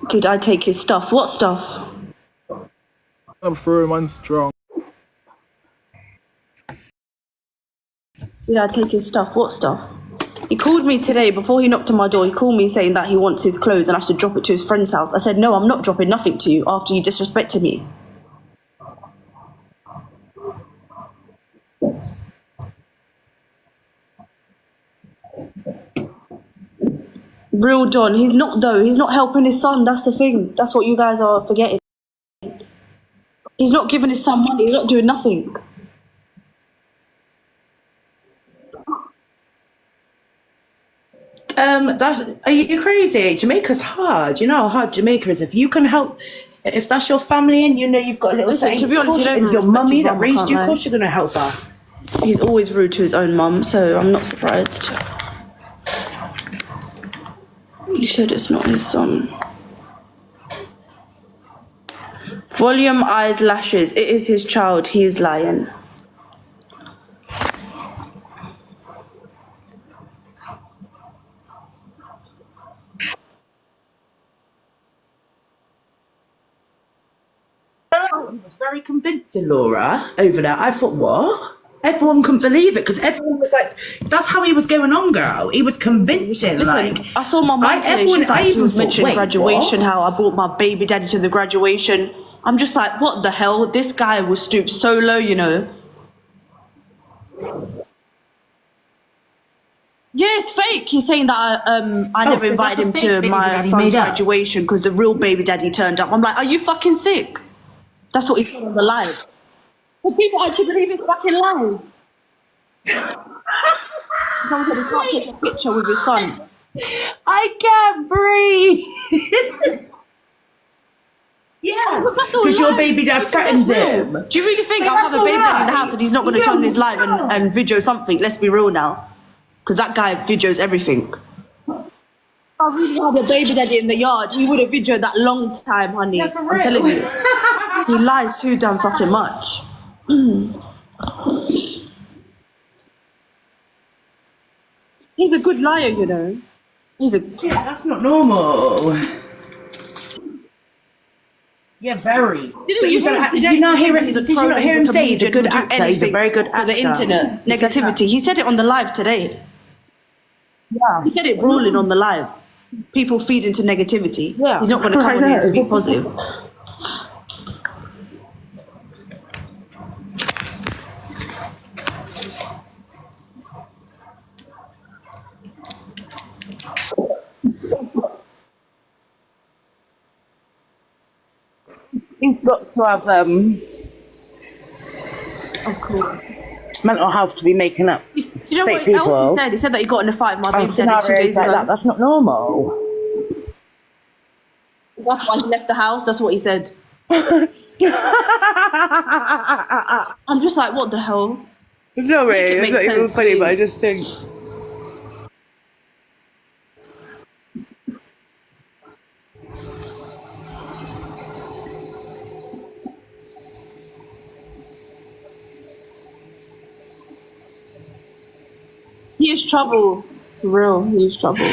Did I take his stuff? What stuff? I'm through, man, strong. Did I take his stuff? What stuff? He called me today before he knocked on my door. He called me saying that he wants his clothes and I should drop it to his friend's house. I said, no, I'm not dropping nothing to you after you disrespected me. Real Don. He's not, though. He's not helping his son. That's the thing. That's what you guys are forgetting. He's not giving his son money. He's not doing nothing. Are you crazy? Jamaica's hard. You know how hard Jamaica is. If you can help, if that's your family and you know you've got a little Listen, thing, to be honest, your mummy that raised you, of course you're going to help her. He's always rude to his own mum, so I'm not surprised. He said it's not his son. Volume, eyes, lashes. It is his child. He is lying. It was very convincing, Laura, over that. I thought, what? Everyone couldn't believe it because everyone was like, that's how he was going on, girl. He was convincing. Listen, like, I saw my mum today. She's like, he was mentioning graduation, how I brought my baby daddy to the graduation. I'm just like, what the hell? This guy was stooped so low, you know. Yeah, it's fake. He's saying that I never invited him to my son's graduation because the real baby daddy turned up. I'm like, are you fucking sick? That's what he said on the live. Well, people actually believe it's fucking live. Someone said he can't take a picture with his son. I can't breathe. Yeah, because your baby dad threatens him. Do you really think I'll have a baby dad in the house and he's not going to turn his live and video something? Let's be real now. Because that guy videos everything. I really had a baby daddy in the yard. He would have videoed that long time, honey. Yeah, for real. I'm telling you. He lies too damn fucking much. He's a good liar, you know. Yeah, that's not normal. Yeah, very. Did you not hear him say he's a good actor? He's a very good actor. For the internet negativity. He said it on the live today. Yeah. He said it brawling on the live. People feed into negativity. Yeah. He's not going to come on here and speak positive. He's got to have mental health to be making up. You know what else he said? He said that he got in a fight with my baby daddy 2 days ago. That's not normal. That's why he left the house. That's what he said. I'm just like, what the hell? Sorry, it's not even funny, but I just think. He is trouble. For real, he is trouble.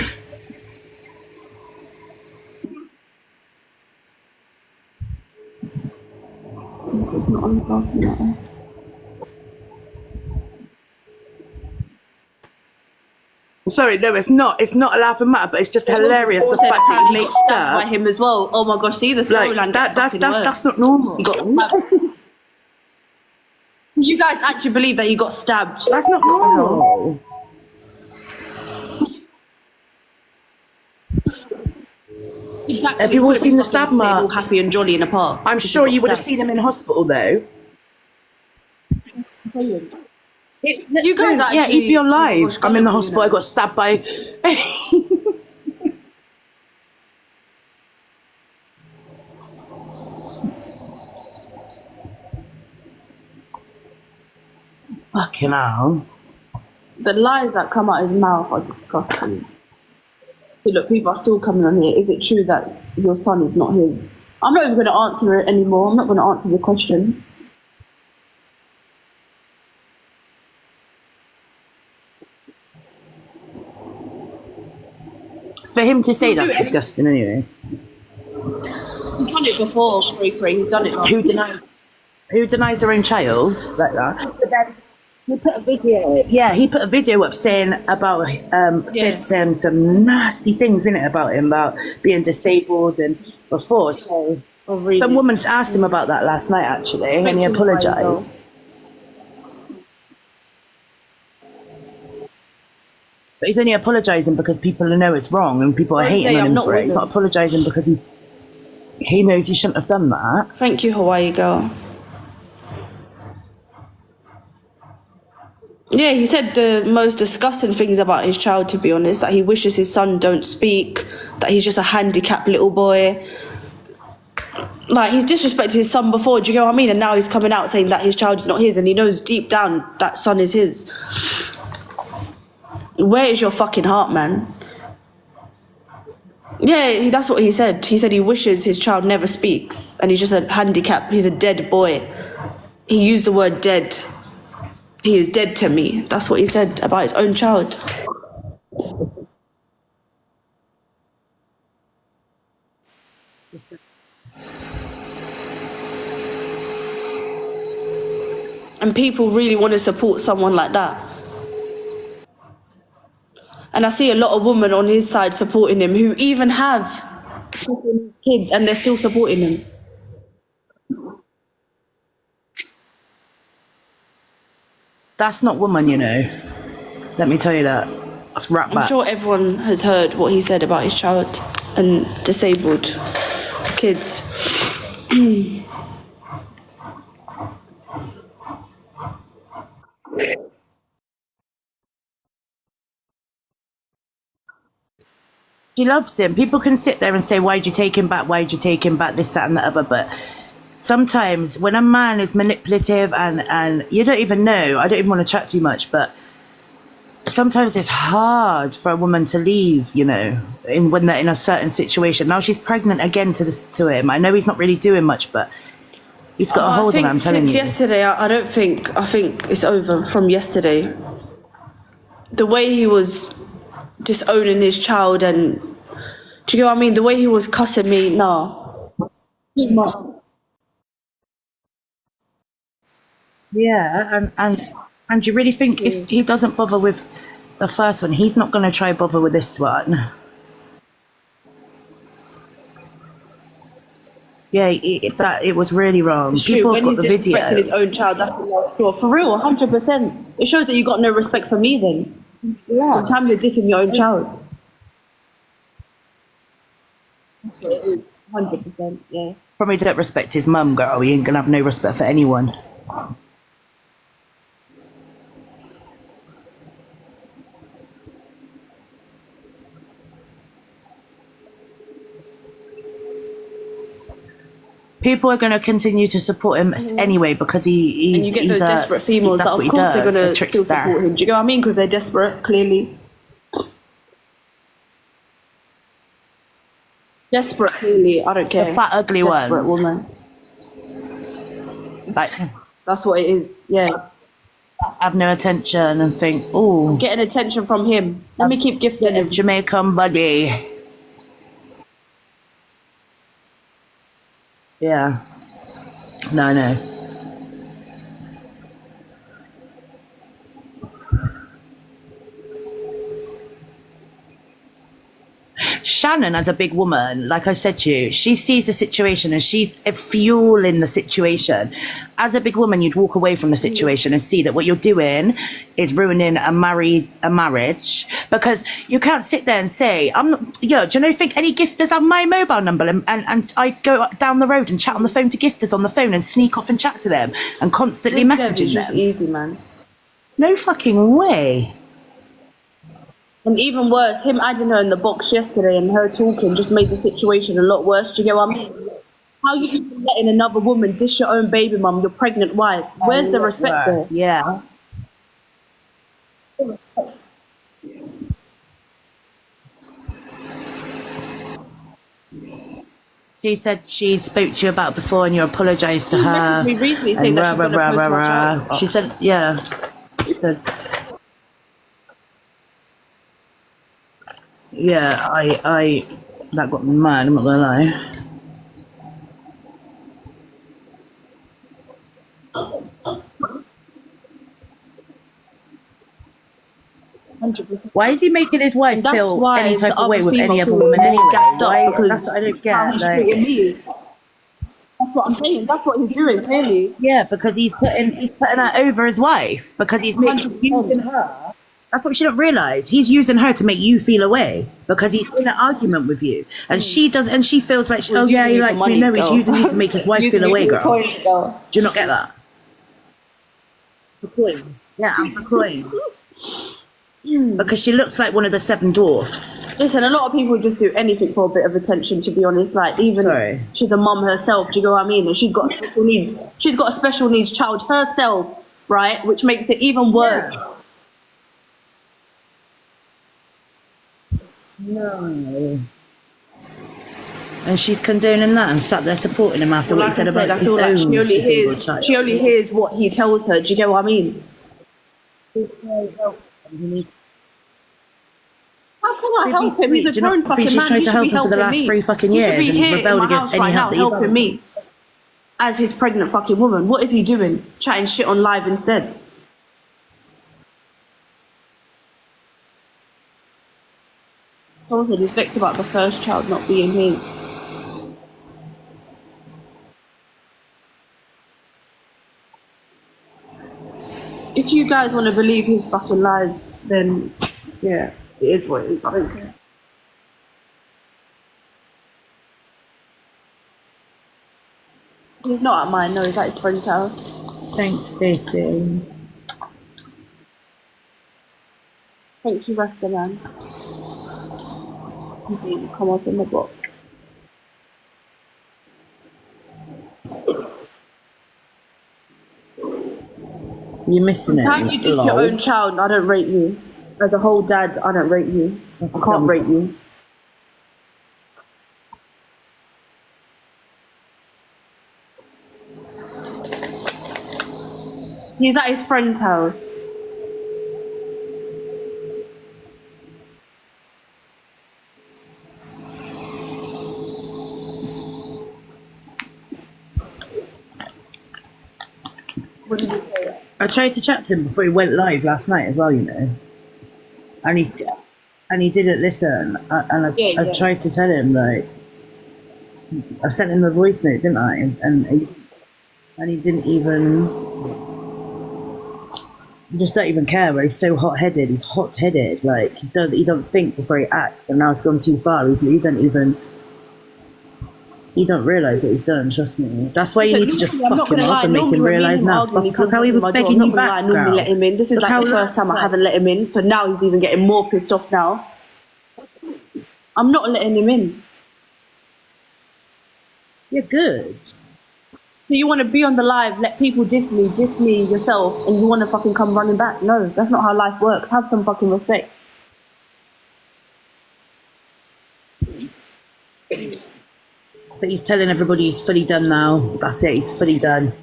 Sorry, no, it's not. It's not a laughing matter, but it's just hilarious the fact that he makes up by him as well. Oh my gosh, see the storyline. Like, that's not normal. You guys actually believe that he got stabbed? That's not normal. Exactly. Have you all seen the stab mark? All happy and jolly in a park. I'm sure you would have seen him in hospital though. You guys actually... Yeah, he'd be on live. I'm in the hospital, I got stabbed by... Fucking hell. The lies that come out of his mouth are disgusting. So look, people are still coming on here. Is it true that your son is not his? I'm not even going to answer it anymore. I'm not going to answer the question. For him to say that's disgusting anyway. done it before, Free. He's done it. Who denies their own child like that? But then he put a video. Yeah, he put a video up saying about said some nasty things in it about him, about being disabled and before. So some woman asked him about that last night actually, and he apologised. But he's only apologising because people know it's wrong and people are hating on him for it. He's not apologising because he knows he shouldn't have done that. Thank you, Hawaii girl. Yeah, he said the most disgusting things about his child, to be honest, that he wishes his son don't speak, that he's just a handicapped little boy. Like, he's disrespected his son before, do you know what I mean? And now he's coming out saying that his child is not his, and he knows deep down that son is his. Where is your fucking heart, man? Yeah, that's what he said. He said he wishes his child never speaks, and he's just a handicap. He's a dead boy. He used the word dead. He is dead to me. That's what he said about his own child. And people really want to support someone like that. And I see a lot of women on his side supporting him who even have kids and they're still supporting him. That's not woman, you know. Let me tell you that. That's rap back. I'm sure everyone has heard what he said about his child and disabled kids. She loves him. People can sit there and say, why'd you take him back? Why'd you take him back? This, that, and the other. But sometimes when a man is manipulative and you don't even know, I don't even want to chat too much, but sometimes it's hard for a woman to leave, you know, when they're in a certain situation. Now she's pregnant again to him. I know he's not really doing much, but he's got a hold on her, I'm telling you. Since yesterday, I think it's over from yesterday. The way he was disowning his child, and do you know what I mean? The way he was cussing me, no. Yeah, and you really think if he doesn't bother with the first one, he's not going to try bother with this one? Yeah, it was really wrong. People have got the video. When he disrespected his own child, that's what sure. For real, 100%. It shows that you got no respect for me then. Yeah. The time you're dissing your own child. 100%, yeah. Probably don't respect his mum, girl. He ain't going to have no respect for anyone. People are going to continue to support him anyway because he's. And you get those desperate females that, of course, they're going to still support him. Do you know what I mean? Because they're desperate, clearly. Desperate, clearly. I don't care. The fat, ugly desperate ones. Woman. Like, that's what it is. Yeah. Have no attention and think, oh, getting attention from him. Let me keep gifting him. Jamaican buddy. Yeah. No. Shannon, as a big woman, like I said to you, she sees the situation and she's fueling the situation. As a big woman, you'd walk away from the situation and see that what you're doing is ruining a marriage, because you can't sit there and say, do you know, think any gifters have my mobile number and I go down the road and chat on the phone to gifters on the phone and sneak off and chat to them and constantly messaging them. It's easy, man. No fucking way. And even worse, him adding her in the box yesterday and her talking just made the situation a lot worse. Do you get what I mean? How you even letting another woman dish your own baby mum, your pregnant wife? Where's the respect there? Yeah. She said she spoke to you about it before and you apologised to her. She messaged me recently saying that she's going to post my child. She said, yeah. She said... Yeah, I that got me mad, I'm not gonna lie. 100%. Why is he making his wife That's feel why any type the of way other with any female other feels woman more anyway? gassed up Why? because That's what I don't how get. he's Like, treating me. That's what I'm saying. That's what he's doing, clearly. yeah, because he's putting her over his wife because he's using 100%. her. That's what she don't realize. He's using her to make you feel away because he's in an argument with you, and she does, and she feels like, oh yeah, he likes me. No, he's using you to make his wife feel away, girl. Do you not get that? For coins, yeah, and for coins. Because she looks like one of the 7 dwarfs. Listen, a lot of people just do anything for a bit of attention, to be honest. Like, even she's a mum herself, do you know what I mean? And she's got special needs. She's got a special needs child herself, right? Which makes it even worse. Yeah. No. And she's condoning that and sat there supporting him after what he said about his own disabled child. She only hears what he tells her. Do you get what I mean? How can I help him? He's a grown fucking man. She's tried to help him for the last 3 fucking years, and he's rebelled against any help that he's helping me as his pregnant fucking woman. What is he doing? Chatting shit on live instead. Someone said he's vexed about the first child not being his. If you guys want to believe his fucking lies, then yeah, it is what it is. I don't care. He's not at mine, no, he's at his friend's house. Thanks, Stacey. Thank you, Rasta man. You come up in the box. You're missing it. How you diss your own child? I don't rate you. As a whole dad, I don't rate you. I can't rate you. He's at his friend's house. What did you say? I tried to chat to him before he went live last night as well, you know. And he didn't listen. I tried to tell him, like, I sent him a voice note, didn't I? And he didn't even, he just don't even care. Where he's so hot-headed. He's hot-headed. Like, he don't think before he acts. And now it's gone too far. He don't realise what he's done, trust me. That's why you need to just fuck him off and make him realise now. Fuck how he was begging you back, I normally let him in. This is like the first time I haven't let him in, so now he's even getting more pissed off now. I'm not letting him in. You're good. So you want to be on the live, let people diss me yourself, and you want to fucking come running back? No, that's not how life works. Have some fucking respect. But he's telling everybody he's fully done now. That's it, he's fully done.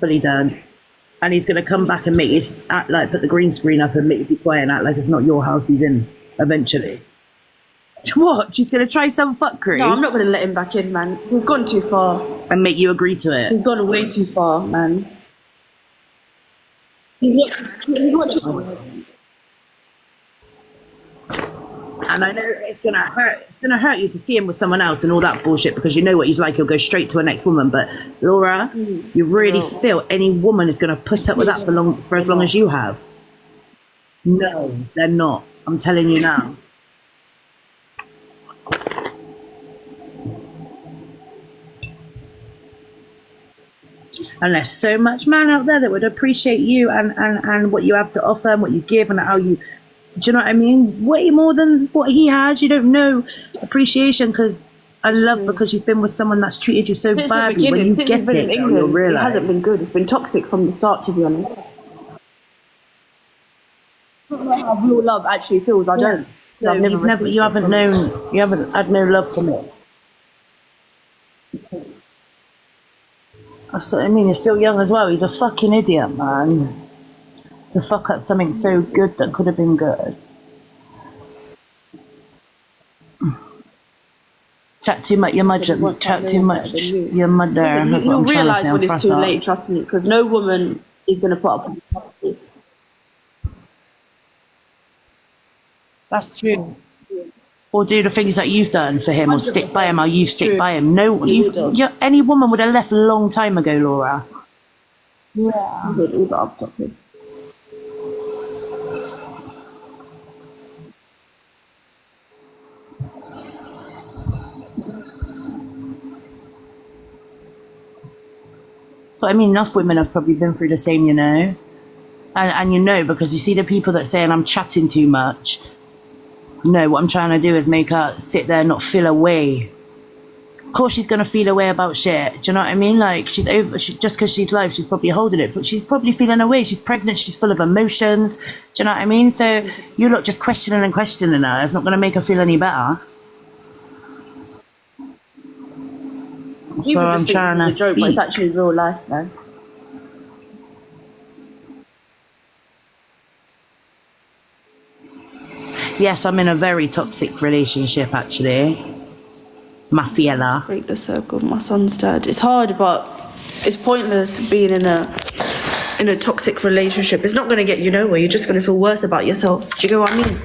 And he's going to come back and make it act like, put the green screen up and make you be quiet and act like it's not your house he's in, eventually. What? She's going to try some fuckery? No, I'm not going to let him back in, man. He's gone too far. And make you agree to it? He's gone way too far, man. He's watching. And I know it's gonna hurt. It's gonna hurt you to see him with someone else and all that bullshit because you know what he's like. He'll go straight to a next woman. But Laura, you really feel any woman is gonna put up with that for as long as you have? No, they're not. I'm telling you now. And there's so much man out there that would appreciate you and what you have to offer and what you give and how you. Do you know what I mean? Way more than what he has. You don't know appreciation because you've been with someone that's treated you so badly. When you get it, you'll realise. It hasn't been good. It's been toxic from the start, to be honest. I don't know how real love actually feels. I don't. So you haven't had no love for me. That's what I mean. He's still young as well. He's a fucking idiot, man. To fuck up something so good that could have been good. Chat too much, your mother. Chat too much, your mother. You'll realise when it's too late, trust me, because no woman is going to put up with it. That's true. Or do the things that you've done for him, or stick by him, or you stick True. by him. No, any woman would have left a long time ago, Laura. Yeah. All the up topic. So I mean, enough women have probably been through the same, you know. And you know, because you see the people that saying I'm chatting too much. No, what I'm trying to do is make her sit there and not feel away. Of course she's going to feel away about shit. Do you know what I mean? Like, she's over, just because she's live, she's probably holding it, but she's probably feeling away. She's pregnant, she's full of emotions. Do you know what I mean? So you lot just questioning and questioning her. It's not going to make her feel any better. So I'm trying to joke, but speak. it's actually real life, man. Yes, I'm in a very toxic relationship, actually. Mafiella. Break the circle of my son's dad. It's hard, but it's pointless being in a toxic relationship. It's not going to get you nowhere. You're just going to feel worse about yourself. Do you get what I mean?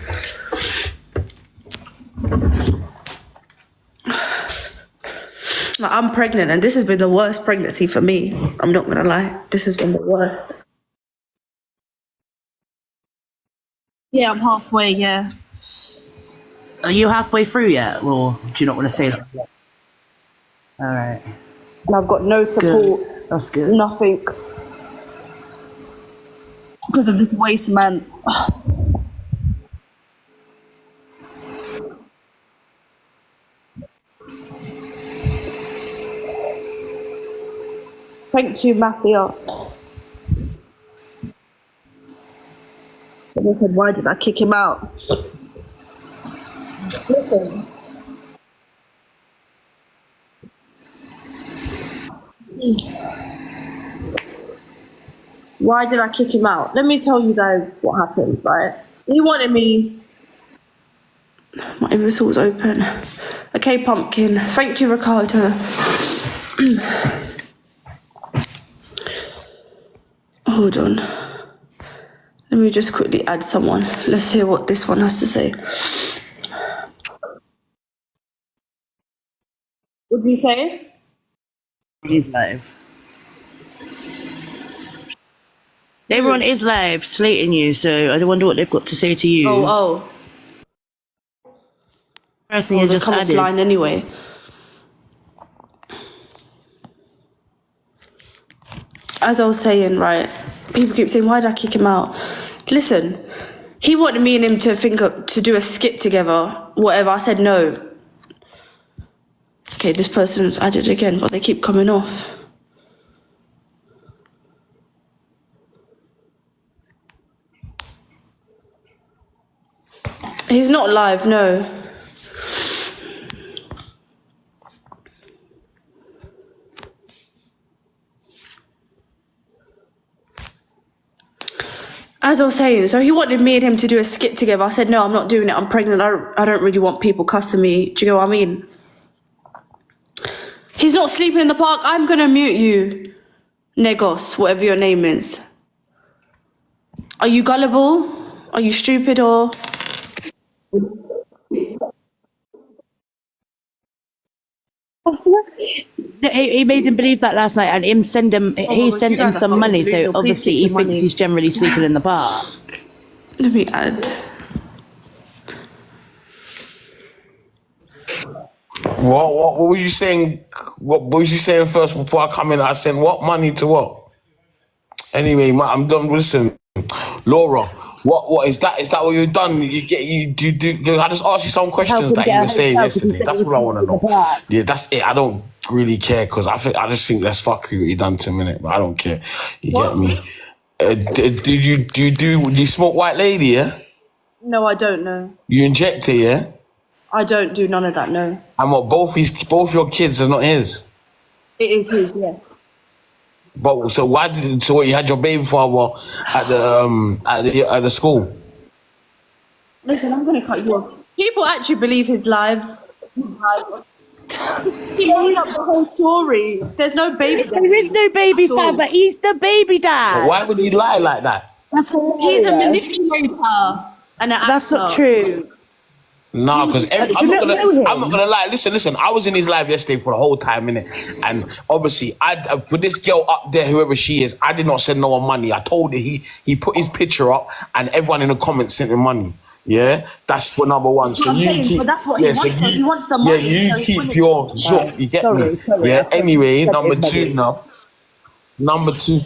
Like, I'm pregnant, and this has been the worst pregnancy for me. I'm not going to lie. This has been the worst. Yeah, I'm halfway, yeah. Are you halfway through yet, or do you not want to say that? All right. And I've got no support. Good. That's good. Nothing. Because of this waste man. Thank you, Mafia. Someone said, why did I kick him out? Listen. Why did I kick him out? Let me tell you guys what happened, right? He wanted me... My whistle was open. Okay, Pumpkin. Thank you, Ricardo. Hold on. Let me just quickly add someone. Let's hear what this one has to say. What did you say? He's live. Everyone is live, slating you, so I wonder what they've got to say to you. Oh. Personally, They come offline anyway. As I was saying, right, people keep saying, why did I kick him out? Listen, he wanted me and him to do a skit together, whatever. I said no. Okay, this person's added again, but they keep coming off. He's not live, no. As I was saying, so he wanted me and him to do a skit together. I said, no, I'm not doing it. I'm pregnant. I don't really want people cussing me. Do you know what I mean? He's not sleeping in the park. I'm going to mute you, Negos, whatever your name is. Are you gullible? Are you stupid or... He made him believe that last night, and he sent him some money, so obviously he thinks he's generally sleeping in the park. Let me add. What were you saying? What was you saying first before I come in? I sent what money to what? Anyway, I'm done. Listen, Laura, what is that? Is that what you've done? I just asked you some questions that you were saying yesterday. That's what I want to know. Yeah, that's it. I don't really care because I just think that's fuckery what you done to a minute, but I don't care. You get me? Do you smoke white lady? Yeah. No, I don't know. You inject it, yeah? I don't do none of that, no. And what, both your kids are not his? It is his, yeah. But so what, you had your baby father at the school? Listen, I'm gonna cut you off. People actually believe his lives. He made up the whole story. There's no baby dad. There is no baby father. He's the baby dad. But why would he lie like that? He's a manipulator and an actor. That's not true. Nah, because Do you not know him? I'm not gonna lie. Listen. I was in his live yesterday for the whole time, innit? And obviously, for this girl up there, whoever she is, I did not send no one money. I told her he put his picture up, and everyone in the comments sent him money. Yeah, that's for number one. So I'm you saying, keep, but that's what he wants. so He wants the yeah, money. you So he's keep willing your to- zoop. You get Sorry, me? sorry, Yeah. I Anyway, said number his two money. now. Number two.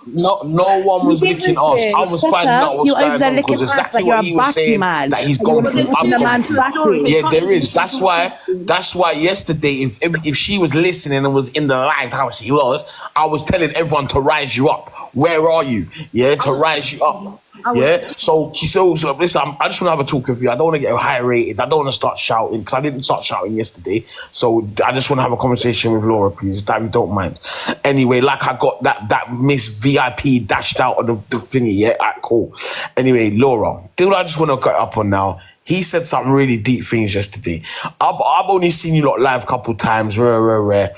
No one was licking ass. I was finding out what's You're over going there on licking because ass exactly like you're what a he was batty saying, man. that he's And gone you're through. licking a I've gone man's through. batty. Yeah, there is. That's why yesterday, if she was listening and was in the live how she was, I was telling everyone to rise you up. Where are you? Yeah, to rise you up. Yeah. So listen, I just want to have a talk with you. I don't want to get high rated. I don't want to start shouting because I didn't start shouting yesterday. So I just want to have a conversation with Laura, please, if you don't mind. Anyway, like I got that Miss VIP dashed out of the thingy. Yeah, alright, cool. Anyway, Laura, dude, I just want to cut up on now. He said some really deep things yesterday. I've only seen you lot live a couple times. Rare.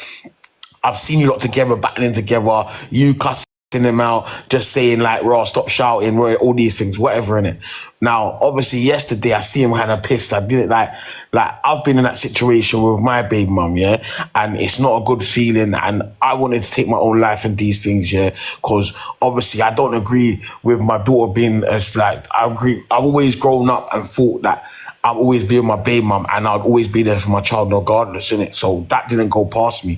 I've seen you lot together, battling together. You cussing him out, just saying like, "Raw, stop shouting," all these things, whatever in it. Now, obviously, yesterday I see him kind of pissed. I didn't like I've been in that situation with my baby mum, yeah, and it's not a good feeling. And I wanted to take my own life in these things, yeah, because obviously I don't agree with my daughter being as like I agree. I've always grown up and thought that I'll always be with my baby mum and I'll always be there for my child regardless, innit? So that didn't go past me.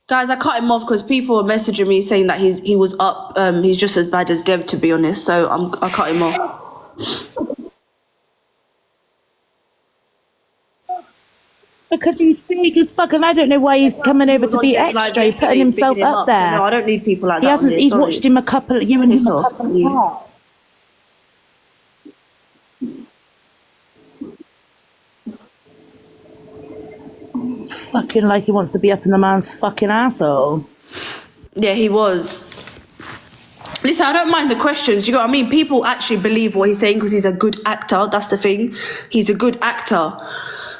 Guys, I cut him off because people were messaging me saying that he was up. He's just as bad as Dev, to be honest. So I cut him off. Because he's big as fuck, and I don't know why he's coming over to be extra, putting himself up there. No, I don't need people like He that. hasn't. He's watched him you and him a couple of times. Fucking like he wants to be up in the man's fucking asshole. Yeah, he was. Listen, I don't mind the questions. You know what I mean? People actually believe what he's saying because he's a good actor. That's the thing. He's a good actor.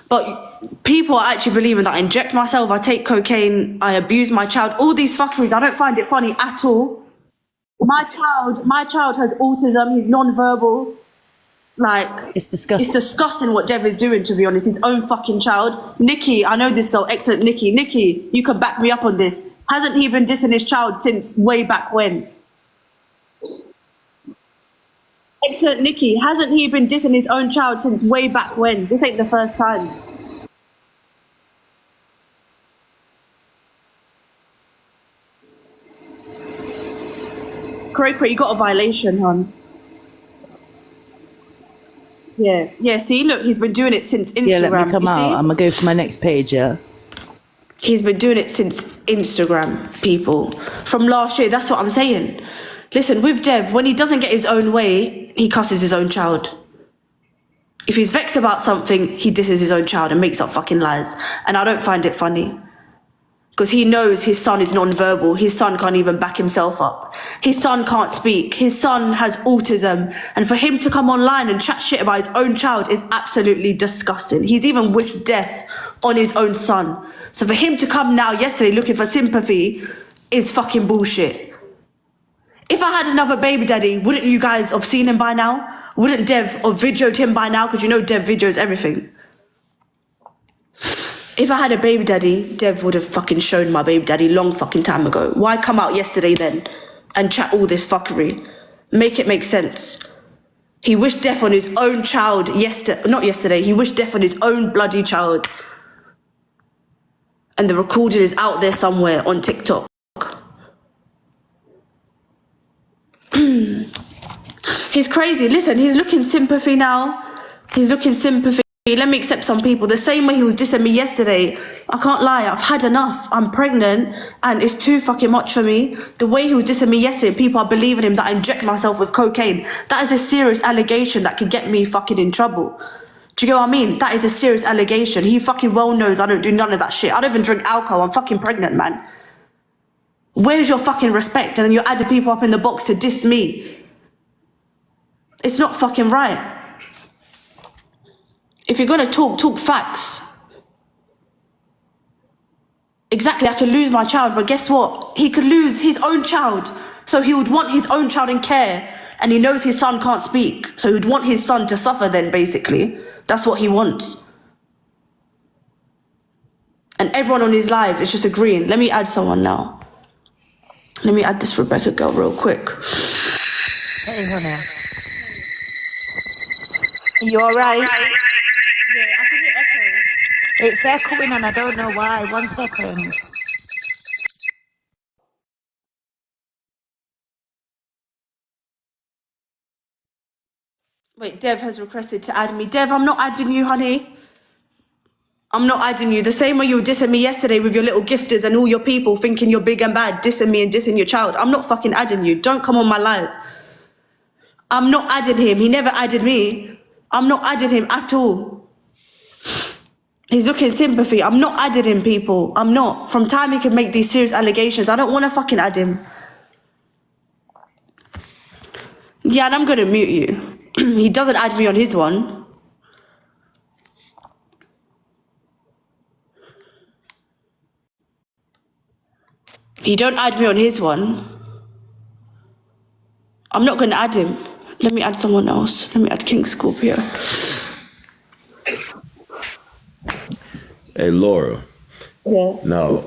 But people are actually believing that I inject myself, I take cocaine, I abuse my child. All these fuckeries, I don't find it funny at all. My child has autism. He's non-verbal. Like, It's disgusting. It's disgusting what Dev is doing, to be honest. His own fucking child. Nikki, I know this girl, excellent Nikki. Nikki, you can back me up on this. Hasn't he been dissing his child since way back when? Excellent Nikki, hasn't he been dissing his own child since way back when? This ain't the first time. Croker, you got a violation, hon. Yeah, see, look, he's been doing it since Instagram. Yeah, let me come you out. see? I'm gonna go to my next page, yeah. He's been doing it since Instagram, people. From last year, that's what I'm saying. Listen, with Dev, when he doesn't get his own way, he cusses his own child. If he's vexed about something, he disses his own child and makes up fucking lies. And I don't find it funny. Because he knows his son is non-verbal. His son can't even back himself up. His son can't speak. His son has autism. And for him to come online and chat shit about his own child is absolutely disgusting. He's even wished death on his own son. So for him to come now yesterday looking for sympathy is fucking bullshit. If I had another baby daddy, wouldn't you guys have seen him by now? Wouldn't Dev have videoed him by now? Because you know Dev videos everything. If I had a baby daddy, Dev would have fucking shown my baby daddy long fucking time ago. Why come out yesterday then and chat all this fuckery? Make it make sense. He wished death on his own child not yesterday, he wished death on his own bloody child. And the recording is out there somewhere on TikTok. He's crazy. Listen, he's looking sympathy now. He's looking sympathy. Let me accept some people. The same way he was dissing me yesterday. I can't lie, I've had enough. I'm pregnant and it's too fucking much for me. The way he was dissing me yesterday, people are believing him that I inject myself with cocaine. That is a serious allegation that could get me fucking in trouble. Do you get what I mean? That is a serious allegation. He fucking well knows I don't do none of that shit. I don't even drink alcohol. I'm fucking pregnant, man. Where's your fucking respect? And then you're adding people up in the box to diss me. It's not fucking right. If you're gonna talk facts. Exactly, I could lose my child, but guess what? He could lose his own child. So he would want his own child in care, And he knows his son can't speak. So he'd want his son to suffer then, basically. That's what he wants. And everyone on his live is just agreeing. Let me add someone now. Let me add this Rebecca girl real quick. Hey, honey. Are you all right? Yeah, I think it echoes. It's echoing and I don't know why. 1 second. Wait, Dev has requested to add me. Dev, I'm not adding you, honey. I'm not adding you. The same way you were dissing me yesterday with your little gifters and all your people thinking you're big and bad, dissing me and dissing your child. I'm not fucking adding you. Don't come on my live. I'm not adding him. He never added me. I'm not adding him at all. He's looking sympathy. I'm not adding him, people. I'm not. From time he can make these serious allegations. I don't want to fucking add him. Yeah, and I'm going to mute you. He doesn't add me on his one. He don't add me on his one. I'm not going to add him. Let me add someone else. Let me add King Scorpio. Hey, Laura. Yeah. Now,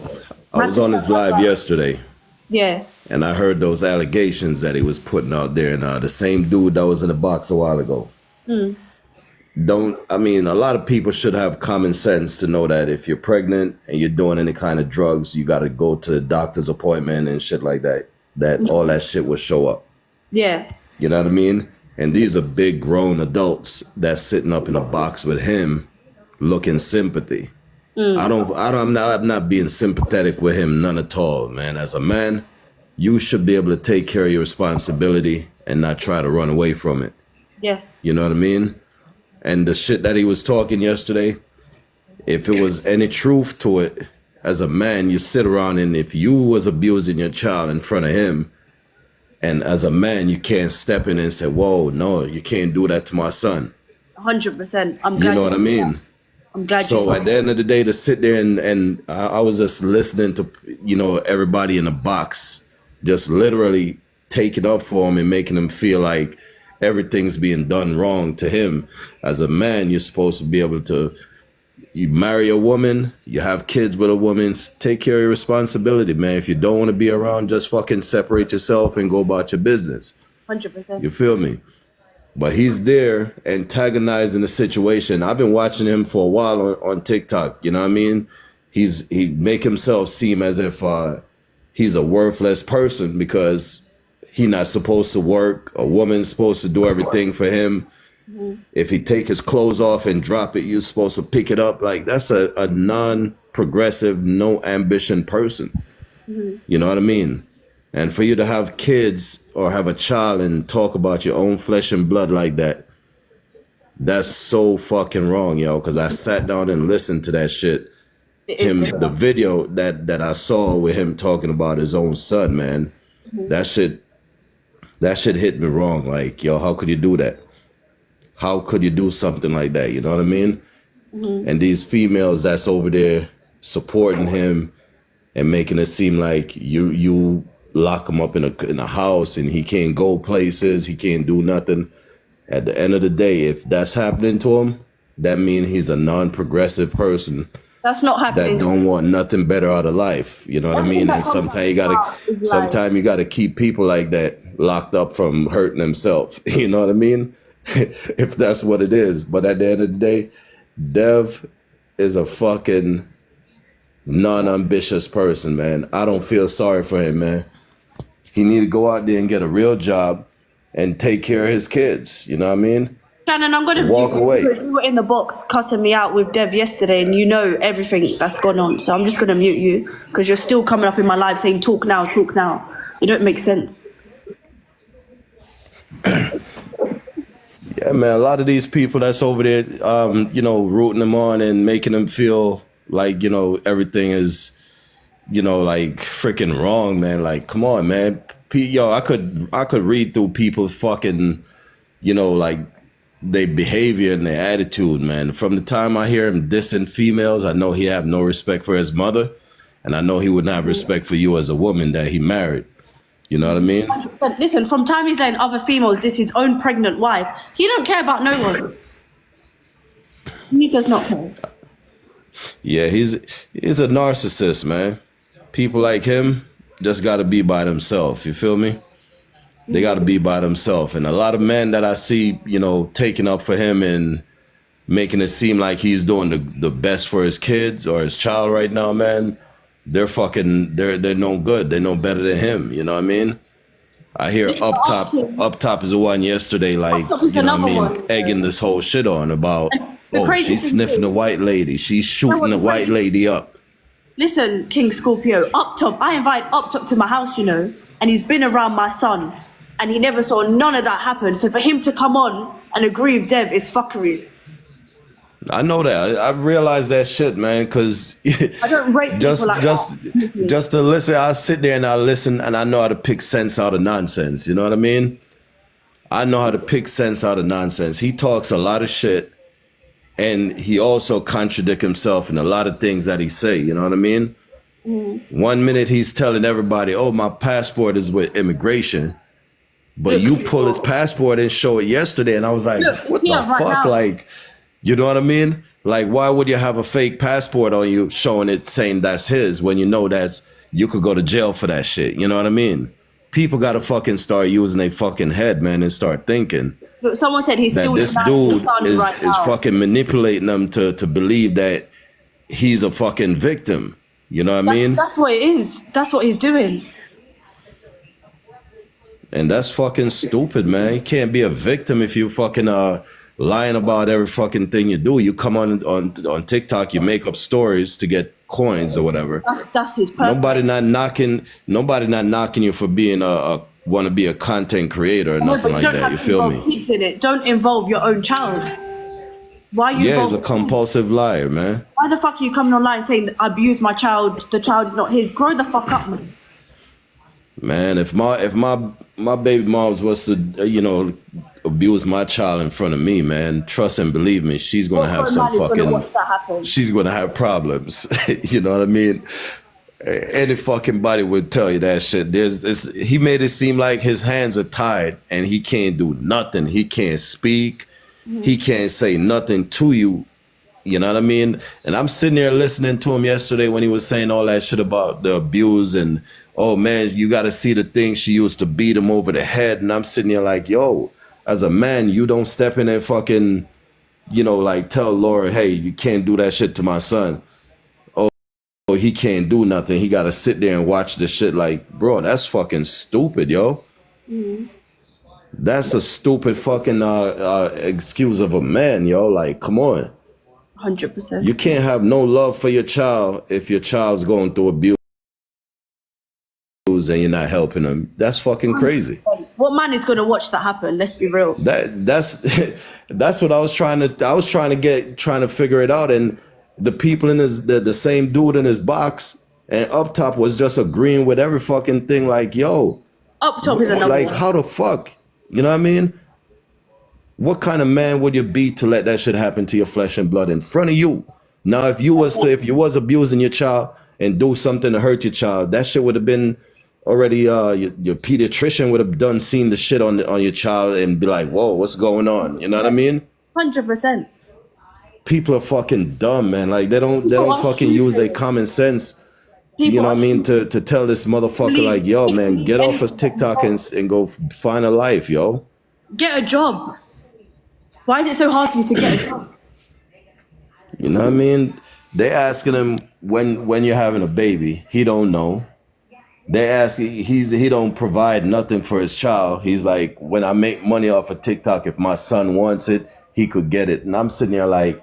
I was on his live yesterday, Yeah. and I heard those allegations that he was putting out there, and the same dude that was in the box a while ago. A lot of people should have common sense to know that if you're pregnant and you're doing any kind of drugs, you got to go to the doctor's appointment and shit like that. All that shit will show up. Yeah. You know what I mean? And these are big grown adults that's sitting up in a box with him looking sympathy. I'm not being sympathetic with him, none at all, man. As a man, you should be able to take care of your responsibility and not try to run away from it. Yes. You know what I mean? And the shit that he was talking yesterday, if it was any truth to it, as a man, you sit around and if you was abusing your child in front of him, and as a man, you can't step in and say, whoa, no, you can't do that to my son. 100%. I'm glad. You know what I mean? I'm glad. So at the end of the day, to sit there and I was just listening to, everybody in the box, just literally taking up for him and making him feel like everything's being done wrong to him. As a man, you're supposed to be able to, you marry a woman, you have kids with a woman, take care of your responsibility, man. If you don't want to be around, just fucking separate yourself and go about your business. 100%. You feel me? But he's there antagonizing the situation. I've been watching him for a while on TikTok. You know what I mean? He make himself seem as if he's a worthless person because he not supposed to work. A woman's supposed to do everything for him. If he take his clothes off and drop it, you're supposed to pick it up. Like, that's a non-progressive, no ambition person. You know what I mean? And for you to have kids or have a child and talk about your own flesh and blood like that, that's so fucking wrong, yo. Because I sat down and listened to that shit. The video that I saw with him talking about his own son, man, that shit hit me wrong. Like, yo, how could you do that? How could you do something like that? You know what I mean? And these females that's over there supporting him and making it seem like you lock him up in a house and he can't go places, he can't do nothing. At the end of the day, if that's happening to him, that means he's a non-progressive person. That's not happening. That don't want nothing better out of life. You know what I mean? And sometimes you gotta keep people like that locked up from hurting themselves. You know what I mean? If that's what it is. But at the end of the day, Dev is a fucking non-ambitious person, man. I don't feel sorry for him, man. He need to go out there and get a real job and take care of his kids. You know what I mean? Shannon, I'm going to walk away. You were in the box cussing me out with Dev yesterday, and you know everything that's gone on. So I'm just going to mute you because you're still coming up in my live saying, talk now, talk now. You don't make sense. Yeah, man, a lot of these people that's over there, rooting them on and making them feel like, everything is, like freaking wrong, man. Like, come on, man. Yo, I could read through people's fucking, like their behavior and their attitude, man. From the time I hear him dissing females, I know he have no respect for his mother. And I know he wouldn't have respect for you as a woman that he married. You know what I mean? But listen, from time he's letting other females diss his own pregnant wife, he don't care about no one. He does not care. Yeah, he's a narcissist, man. People like him just got to be by themselves. You feel me? They got to be by themselves. And a lot of men that I see, you know, taking up for him and making it seem like he's doing the best for his kids or his child right now, man, they're no good. They're no better than him. You know what I mean? I hear Up Top is the one yesterday, like, you know what I mean, egging this whole shit on about, oh, she's sniffing the white lady. She's shooting the white lady up. Listen, King Scorpio, Up Top, I invite Up Top to my house, you know, and he's been around my son, and he never saw none of that happen. So for him to come on and agree with Dev, it's fuckery. I know that. I realize that shit, man, because I don't rate people like that. Just to listen, I sit there and I listen and I know how to pick sense out of nonsense. You know what I mean? I know how to pick sense out of nonsense. He talks a lot of shit and he also contradicts himself in a lot of things that he say. You know what I mean? Mm. 1 minute he's telling everybody, oh, my passport is with immigration. But you pull his passport and show it yesterday. And I was like, what the fuck? Like, you know what I mean? Like, why would you have a fake passport on you showing it saying that's his when you know you could go to jail for that shit? You know what I mean? People got to fucking start using their fucking head, man, and start thinking. Someone said he's still this dude is fucking manipulating them to believe that he's a fucking victim. You know what I mean? That's what it is. That's what he's doing. And that's fucking stupid, man. You can't be a victim if you fucking lying about every fucking thing you do. You come on TikTok, you make up stories to get coins or whatever. That's his purpose. Nobody not knocking you for being want to be a content creator or nothing like that. You feel me? Kids in it. Don't involve your own child. Why are you? Yeah, he's a compulsive liar, man. Why the fuck are you coming online saying I abuse my child? The child is not his. Grow the fuck up, man. Man, if my baby moms was to abuse my child in front of me, man, trust and believe me, she's gonna have some fucking. She's gonna have problems. You know what I mean? Any fucking body would tell you that shit. He made it seem like his hands are tied and he can't do nothing. He can't speak. Mm-hmm. He can't say nothing to you. You know what I mean? And I'm sitting there listening to him yesterday when he was saying all that shit about the abuse and, oh man, you got to see the thing she used to beat him over the head. And I'm sitting there like, yo, as a man, you don't step in and fucking, like tell Laura, hey, you can't do that shit to my son. Oh, he can't do nothing. He got to sit there and watch the shit. Like, bro, that's fucking stupid, yo. Mm-hmm. That's a stupid fucking excuse of a man, yo. Like, come on. 100%. You can't have no love for your child if your child's going through abuse and you're not helping them. That's fucking crazy. What man is going to watch that happen? Let's be real. That's what I was trying to figure it out. And the people in the same dude in his box and Up Top was just agreeing with every fucking thing. Like, yo, Up Top is another one. How the fuck? You know what I mean? What kind of man would you be to let that shit happen to your flesh and blood in front of you? Now, if you was abusing your child and do something to hurt your child, that shit would have been already. Your pediatrician would have seen the shit on your child and be like, "Whoa, what's going on?" You know what I mean? 100%. People are fucking dumb, man. Like they don't fucking use their common sense. You know what I mean? To tell this motherfucker like, yo, man, get off his TikTok and go find a life, yo. Get a job. Why is it so hard for you to get a job? You know what I mean? They asking him when you're having a baby. He don't know. They ask he don't provide nothing for his child. He's like, when I make money off of TikTok, if my son wants it, he could get it. And I'm sitting there like,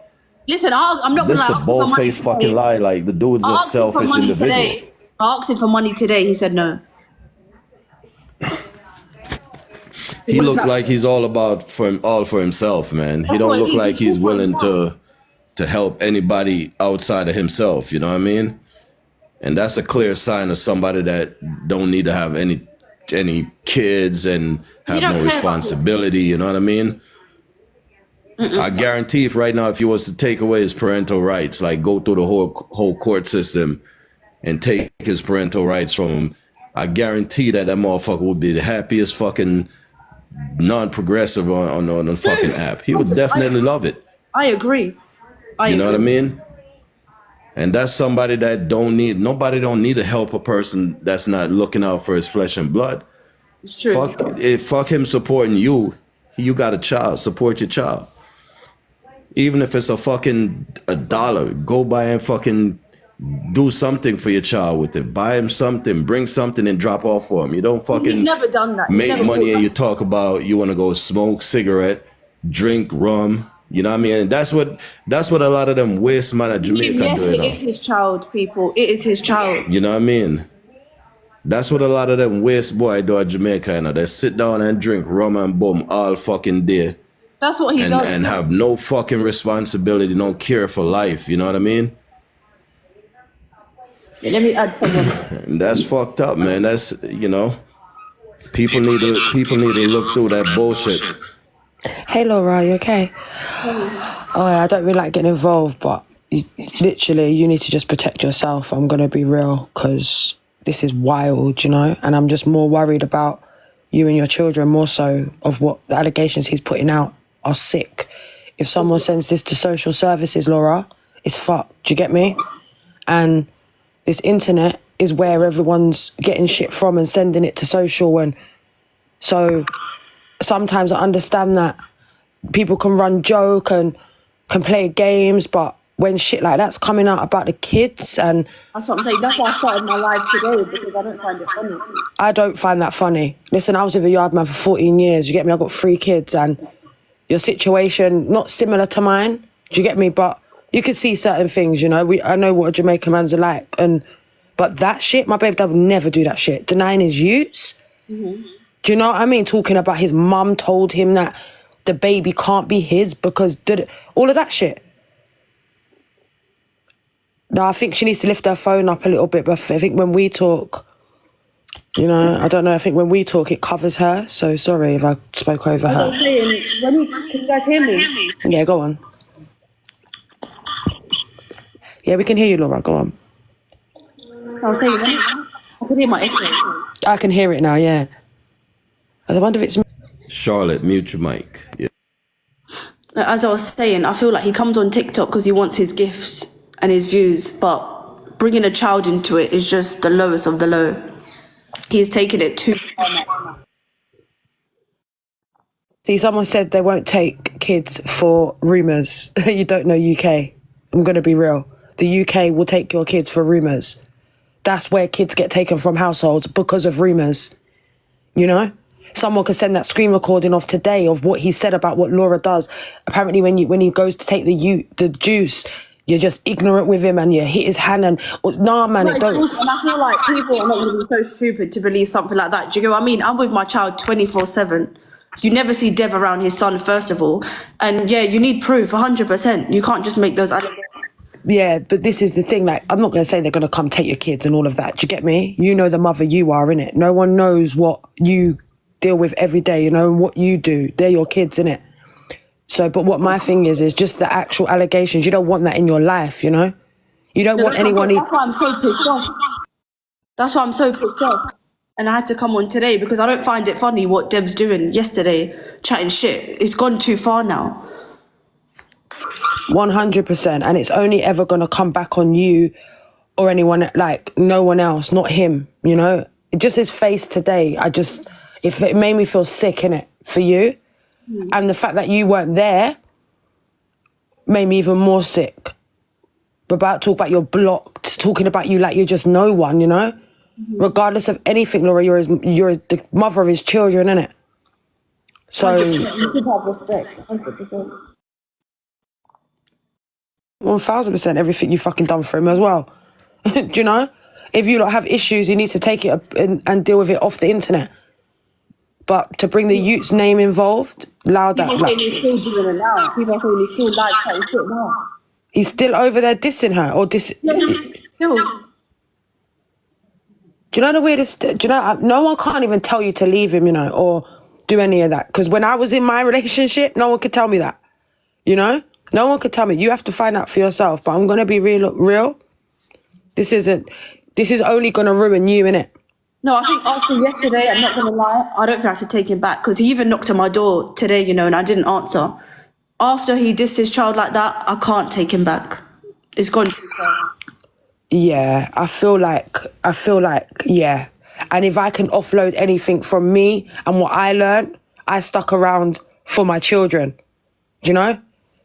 listen, I'm not this is a bold-faced fucking lie. Like, the dude's a selfish individual. I asked him for money today. He said no. He looks like he's all for himself, man. He don't look like he's willing to help anybody outside of himself. You know what I mean? And that's a clear sign of somebody that don't need to have any kids and have no responsibility. You know what I mean? I guarantee if right now, if you was to take away his parental rights, like go through the whole court system and take his parental rights from him, I guarantee that motherfucker would be the happiest fucking non-progressive on the fucking app. He would definitely love it. I agree. You know what I mean? And that's somebody that nobody don't need to help a person that's not looking out for his flesh and blood. It's true. Fuck him supporting you. You got a child, support your child. Even if it's a dollar, go buy and fucking do something for your child with it. Buy him something, bring something and drop off for him. You don't fucking He's never done that. make money and you talk about you want to go smoke cigarette, drink rum. You know what I mean? And that's what a lot of them waste man at Jamaica doing. It is his child, people. It is his child. You know what I mean? That's what a lot of them waste boy do at Jamaica. You know, they sit down and drink rum and boom all fucking day. That's what he does. And have no fucking responsibility, no care for life. You know what I mean? Let me add someone. And that's fucked up, man. That's, you know, people need to look through that bullshit. Hey Laura, you okay? Oh, yeah, I don't really like getting involved, but you need to just protect yourself. I'm going to be real, because this is wild, you know? And I'm just more worried about you and your children, more so of what the allegations he's putting out are sick. If someone sends this to social services, Laura, it's fucked. Do you get me? And this internet is where everyone's getting shit from and sending it to social. And so sometimes I understand that people can run joke and can play games, but when shit like that's coming out about the kids, and that's what I'm saying. That's why I started my live today, because I don't find it funny. I don't find that funny. Listen, I was with a yard man for 14 years. You get me? I've got 3 kids, and your situation not similar to mine. Do you get me? But you can see certain things, you know. I know what a Jamaican man's are like, but that shit, my baby dad would never do that shit. Denying his use. Mm-hmm. Do you know what I mean? Talking about his mum told him that the baby can't be his because all of that shit. No, I think she needs to lift her phone up a little bit, but I think when we talk, you know, I don't know, I think when we talk, it covers her. So sorry if I spoke over her. Can you guys hear me? Yeah, go on. Yeah, we can hear you, Laura. Go on. I was saying, I can hear my echo. I can hear it now, yeah. I wonder if it's... Charlotte, mute your mic. Yeah. As I was saying, I feel like he comes on TikTok because he wants his gifts and his views, but bringing a child into it is just the lowest of the low. He's taken it too far. See, someone said they won't take kids for rumours. You don't know UK. I'm going to be real. The UK will take your kids for rumours. That's where kids get taken from households, because of rumours. You know? Someone could send that screen recording off today of what he said about what Laura does. Apparently when he goes to take the juice, you're just ignorant with him and you hit his hand and... Nah, man, it don't. And I feel like people are not going to be so stupid to believe something like that. Do you get what I mean? I'm with my child 24/7. You never see Dev around his son, first of all. And yeah, you need proof, 100%. You can't just make those... Yeah, but this is the thing. Like, I'm not going to say they're going to come take your kids and all of that. Do you get me? You know the mother you are, innit? No one knows what you deal with every day, you know, what you do. They're your kids, innit? So, but what my thing is just the actual allegations. You don't want that in your life, you know? You don't want anyone... That's why I'm so pissed off. That's why I'm so pissed off. And I had to come on today because I don't find it funny what Dev's doing yesterday, chatting shit. It's gone too far now. 100%. And it's only ever going to come back on you or anyone, like no one else, not him, you know? Just his face today, it made me feel sick, innit, for you. And the fact that you weren't there made me even more sick. Talk about you're blocked, talking about you like you're just no one, you know? Regardless of anything, Laura, you're the mother of his children, innit? So... 100%. You should have respect, 100%. 1000% everything you fucking done for him as well. Do you know? If you don't have issues, you need to take it and deal with it off the internet. But to bring the youth's name involved, allow that. People saying he's still doing it now. People are saying he's still live chatting shit now. He's still over there dissing her or Still. Do you know the weirdest? Do you know? No one can't even tell you to leave him, you know, or do any of that. Because when I was in my relationship, no one could tell me that. You know, no one could tell me. You have to find out for yourself. But I'm gonna be real. This is only gonna ruin you, innit? No, I think after yesterday, I'm not going to lie, I don't think I could take him back because he even knocked on my door today, you know, and I didn't answer. After he dissed his child like that, I can't take him back. It's gone too far. Yeah, I feel like, yeah. And if I can offload anything from me and what I learned, I stuck around for my children. Do you know?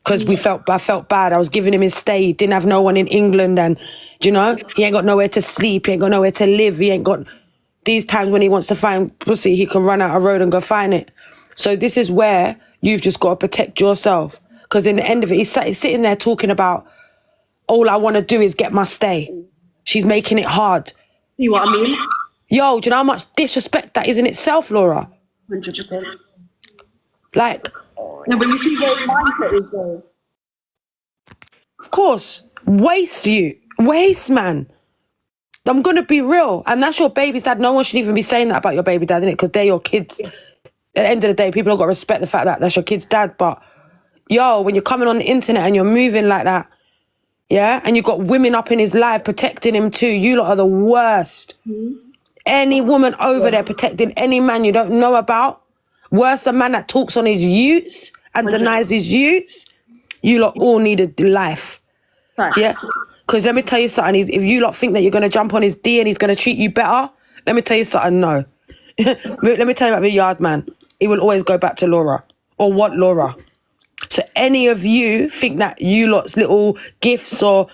Because I felt bad. I was giving him his stay. He didn't have no one in England, and do you know, he ain't got nowhere to sleep. He ain't got nowhere to live. He ain't got these times when he wants to find pussy, he can run out a road and go find it. So this is where you've just got to protect yourself. Because in the end of it, he's sitting there talking about, all I want to do is get my stay. She's making it hard. See what I mean? Yo, do you know how much disrespect that is in itself, Laura? 100%. Like, No, but you see where his mindset is though. of course, waste, man. I'm going to be real. And that's your baby's dad. No one should even be saying that about your baby dad, innit? Because they're your kids. At the end of the day, people have got to respect the fact that that's your kid's dad. But, yo, when you're coming on the internet and you're moving like that, yeah, and you've got women up in his life protecting him too, you lot are the worst. Any woman over there protecting any man you don't know about, worse a man that talks on his use and denies his use, you lot all need a life. Right. Yeah? Because let me tell you something, if you lot think that you're going to jump on his D and he's going to treat you better, let me tell you something, no. Let me tell you about the yard man. He will always go back to Laura or want Laura. So any of you think that you lot's little gifts or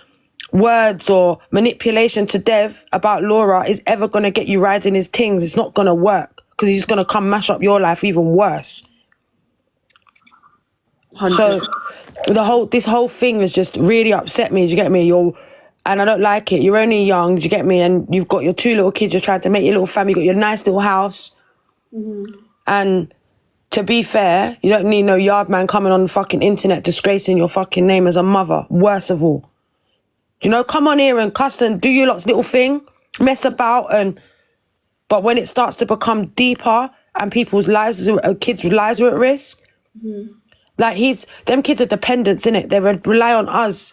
words or manipulation to Dev about Laura is ever going to get you riding his things, it's not going to work because he's going to come mash up your life even worse. 100. So this whole thing has just really upset me. Do you get me? And I don't like it. You're only young, do you get me? And you've got your 2 little kids. You're trying to make your little family. You got your nice little house. And to be fair, you don't need no yard man coming on the fucking internet disgracing your fucking name as a mother. Worst of all. Do you know? Come on here and cuss and do your lot's little thing, mess about, but when it starts to become deeper and people's lives, kids' lives are at risk. Like them kids are dependents, innit? They rely on us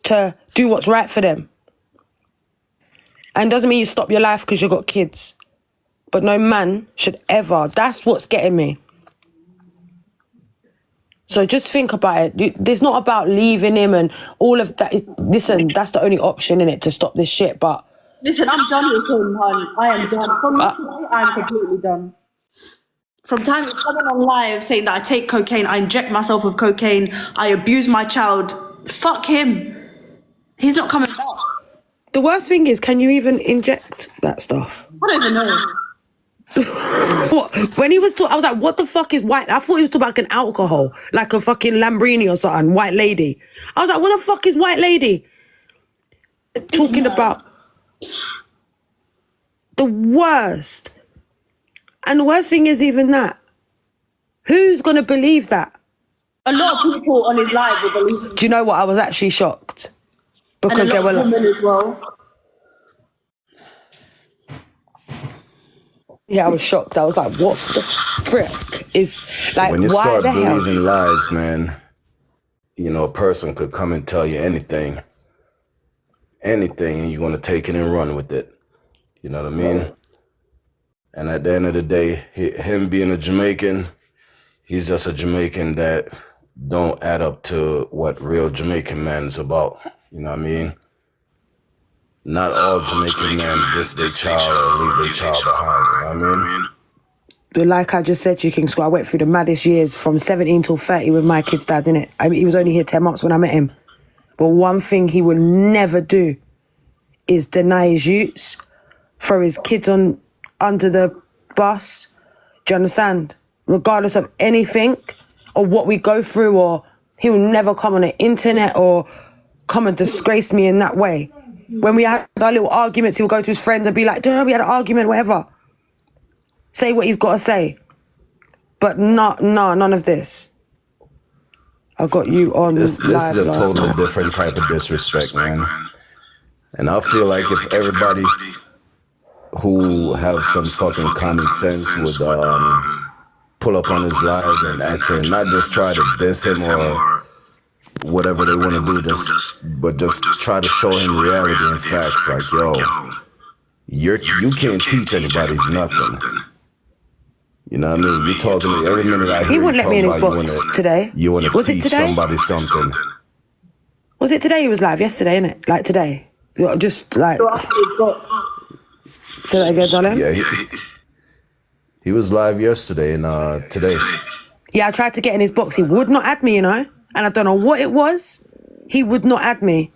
to do what's right for them. And doesn't mean you stop your life because you've got kids. But no man should ever. That's what's getting me. So just think about it. It's not about leaving him and all of that. Listen, that's the only option, innit, to stop this shit. But Listen, I'm done with him, hon. I am done. From today, I'm completely done. From time to coming on live saying that I take cocaine, I inject myself with cocaine, I abuse my child. Fuck him. He's not coming back. the worst thing is, can you even inject that stuff? I don't even know. What? When he was talking, I was like, what the fuck is white? I thought he was talking about like an alcohol, like a fucking Lambrini or something, white lady. I was like, what the fuck is white lady? Talking about the worst. And the worst thing is even that. Who's going to believe that? A lot of people on his live will believe him. Do you know what? I was actually shocked. Because And a there lot were of women as well. Yeah, I was shocked. I was like, what the frick is, like, When you why start the hell? believing lies, man, you know, a person could come and tell you anything, and you're going to take it and run with it. You know what I mean? And at the end of the day, him being a Jamaican, he's just a Jamaican that don't add up to what real Jamaican man is about. You know what I mean? Not all Jamaican men diss their child or leave their child behind. You know what I mean? But like I just said to you, King Squad, I went through the maddest years from 17 till 30 with my kid's dad, innit? I mean, he was only here 10 months when I met him. But one thing he would never do is deny his youths, throw his kids under the bus. Do you understand? Regardless of anything or what we go through, or he will never come on the internet or come and disgrace me in that way. When we had our little arguments, he would go to his friends and be like, "Dude, we had an argument, whatever." Say what he's got to say. But none of this. I got you on This live is a last totally night. different type of disrespect, man. And I feel like if everybody who have some fucking common sense would pull up on his live and actually not just try to diss him or whatever they want to do, but just try to show him reality and facts. Like, yo, you can't teach anybody nothing. You know what I mean? You're talking to every minute I hear He wouldn't let me in his about box today. You want to Was it teach today? somebody something. Was it today he was live? Yesterday, innit? Like today. Just like... Say that again, darling? Yeah, he was live yesterday and today. Yeah, I tried to get in his box. He would not add me, you know? And I don't know what it was. He would not add me.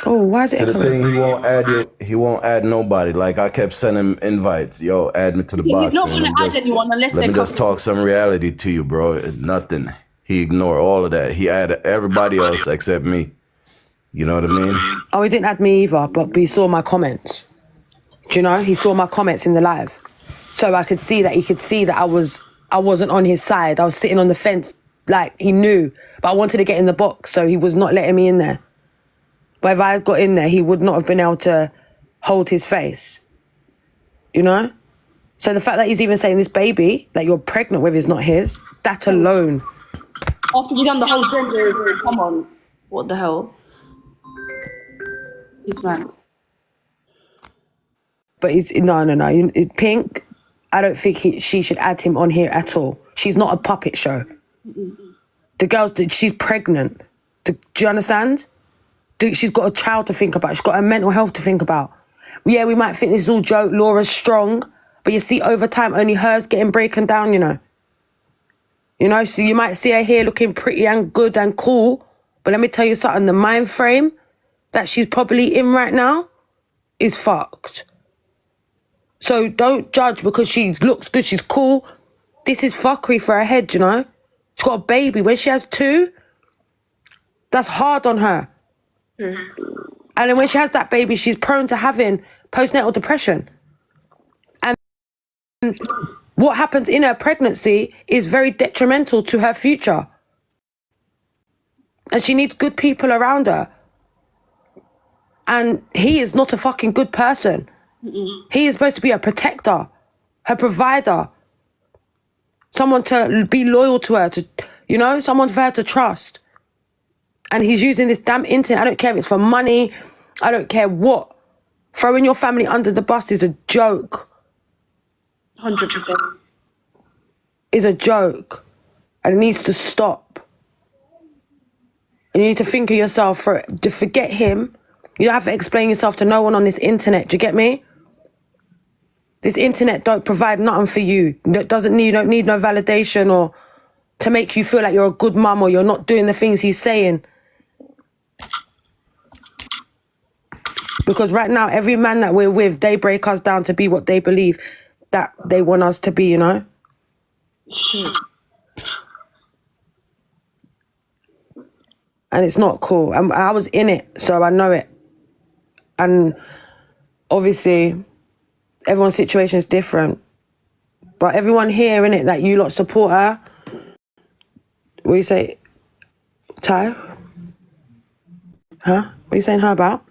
Oh, why is it? So the thing, he won't add you. He won't add nobody. Like I kept sending him invites. Yo, add me to the box. He's not going to add anyone unless let me just talk some reality to you, bro. Nothing. He ignored all of that. He added everybody else except me. You know what I mean? Oh, he didn't add me either, but he saw my comments. Do you know? He saw my comments in the live. So I could see that he could see that I wasn't on his side. I was sitting on the fence like he knew. But I wanted to get in the box, so he was not letting me in there. But if I had got in there, he would not have been able to hold his face. You know? So the fact that he's even saying this baby that you're pregnant with is not his, that alone. After you've done the whole gender, come on. What the hell? He's mad. But he's, no. Pink, I don't think she should add him on here at all. She's not a puppet show. The girl, she's pregnant. Do you understand? She's got a child to think about. She's got her mental health to think about. Yeah, we might think this is all joke. Laura's strong. But you see, over time, only hers getting broken down, you know. You know, so you might see her here looking pretty and good and cool. But let me tell you something. The mind frame that she's probably in right now is fucked. So don't judge because she looks good, she's cool. This is fuckery for her head, you know. She's got a baby. When she has two, that's hard on her. And then when she has that baby, she's prone to having postnatal depression. And what happens in her pregnancy is very detrimental to her future. And she needs good people around her. And he is not a fucking good person. He is supposed to be a protector, her provider, someone to be loyal to her, to, you know, someone for her to trust. And he's using this damn internet. I don't care if it's for money. I don't care what. Throwing your family under the bus is a joke. 100%. Is a joke. And it needs to stop. And you need to think of yourself to forget him. You don't have to explain yourself to no one on this internet. Do you get me? This internet don't provide nothing for you. You don't need no validation or to make you feel like you're a good mum or you're not doing the things he's saying. Because right now, every man that we're with, they break us down to be what they believe that they want us to be, you know? Shit. And it's not cool. I was in it, so I know it. And obviously, everyone's situation is different. But everyone here, innit, that you lot support her. What do you say? Ty? Huh? What are you saying her about?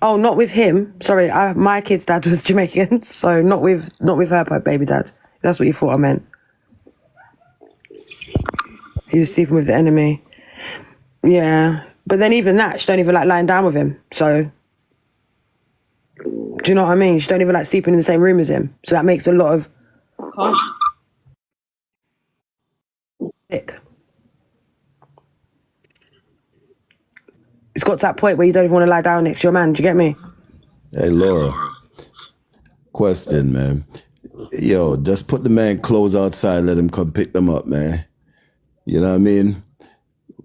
Oh, not with him. Sorry, my kid's dad was Jamaican, so not with her baby dad. That's what you thought I meant. He was sleeping with the enemy. Yeah. But then even that, she don't even like lying down with him. So, do you know what I mean? She don't even like sleeping in the same room as him. So that makes a lot of... Sick. It's got to that point where you don't even want to lie down next to your man. Do you get me? Hey, Laura. Question, man. Yo, just put the man clothes outside. Let him come pick them up, man. You know what I mean?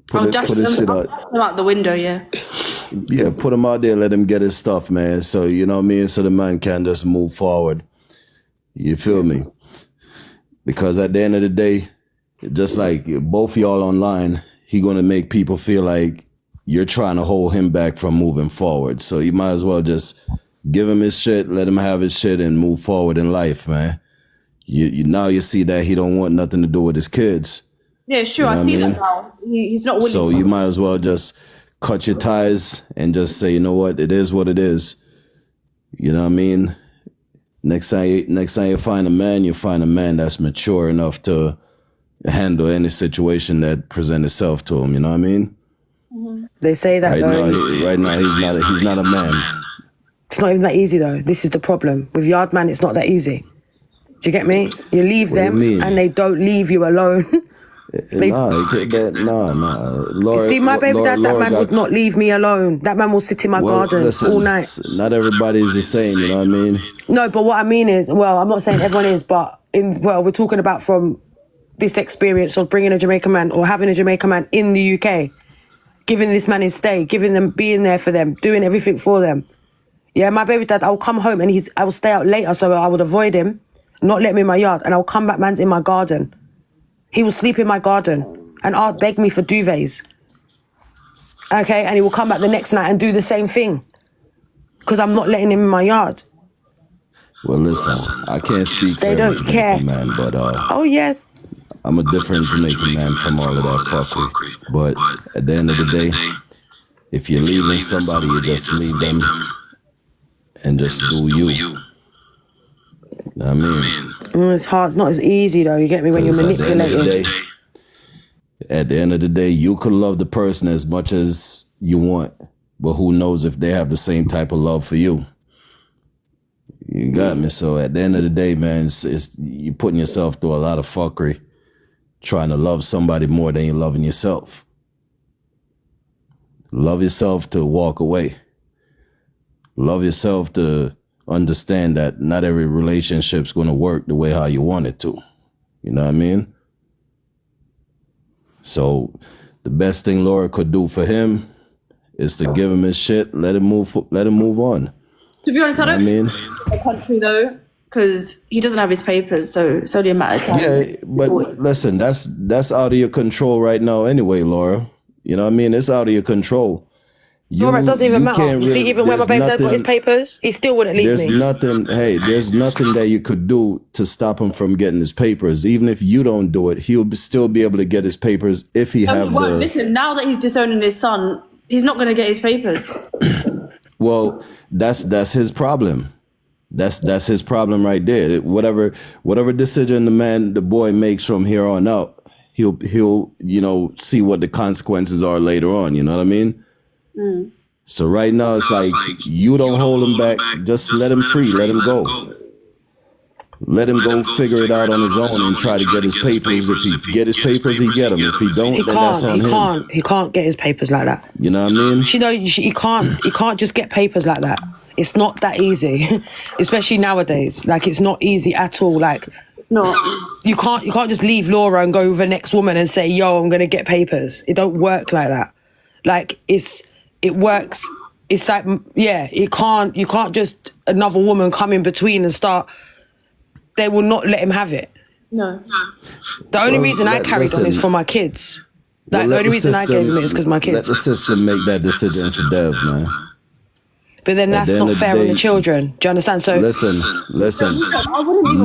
Put his shit out the window, yeah. Yeah, put him out there. Let him get his stuff, man. So, you know what I mean? So the man can just move forward. You feel me? Because at the end of the day, just like both y'all online, he going to make people feel like you're trying to hold him back from moving forward. So you might as well just give him his shit, let him have his shit, and move forward in life, man. Now you see that he don't want nothing to do with his kids. Yeah, sure, I see that now. He's not willing. So you might as well just cut your ties and just say, you know what, it is what it is. You know what I mean? Next time you find a man that's mature enough to handle any situation that presents itself to him. You know what I mean? They say that right now he's not a man. It's not even that easy though. This is the problem. With yard man, it's not that easy. Do you get me? You leave them and they don't leave you alone. Laura, see, my baby dad, that man would not leave me alone. That man will sit in my garden all night. Not everybody is the same, you know what I mean? No, but what I mean is, well, I'm not saying everyone is, but we're talking about from this experience of bringing a Jamaican man or having a Jamaican man in the UK, giving this man his stay, being there for them, doing everything for them. Yeah, my baby dad, I'll come home and I will stay out later, so I would avoid him, not let him in my yard, and I'll come back, man's in my garden. He will sleep in my garden and beg me for duvets. Okay, and he will come back the next night and do the same thing because I'm not letting him in my yard. Well, listen, I can't speak for every Jamaican man, but oh yeah, I'm a different Jamaican man from all of that fuckery. But at the end of the day, if you're leaving somebody, you just leave them and just do you. I mean, it's hard. It's not as easy though. You get me when you're manipulated. At the end of the day, you could love the person as much as you want, but who knows if they have the same type of love for you. You got me. So at the end of the day, man, you're putting yourself through a lot of fuckery, trying to love somebody more than you're loving yourself. Love yourself to walk away. Love yourself to understand that not every relationship's going to work the way how you want it to. You know what I mean? So the best thing Laura could do for him is to give him his shit, let him move on. To be honest, I don't mean the country though, because he doesn't have his papers, so it's only a matter of time. Yeah, but listen, that's out of your control right now anyway, Laura. You know what I mean? It's out of your control. Laura, it doesn't even matter. You see, even when my baby dad got his papers, he still wouldn't leave me. There's nothing that you could do to stop him from getting his papers. Even if you don't do it, he'll still be able to get his papers if he Listen, now that he's disowning his son, he's not going to get his papers. Well, that's his problem. That's his problem right there. Whatever decision the boy makes from here on out, he'll see what the consequences are later on. You know what I mean? Mm. So right now it's like you don't hold him back. Just let him free. Let him go. Let him go figure it out on his own and try to get his papers. If he get his papers, he get them. If he don't, then that's on him. He can't get his papers like that. You know what I mean? You know, he can't just get papers like that. It's not that easy, especially nowadays. Like, it's not easy at all. Like, no, you can't just leave Laura and go with the next woman and say, yo, I'm gonna get papers. It don't work like that. Like, it works. It's like, yeah, you can't just another woman come in between and start. They will not let him have it. No. The only reason I carried on is for my kids. Like, the only reason I gave him it is because my kids. Let the system make that decision for Dev, man. But then that's not fair on the children. Do you understand? So listen.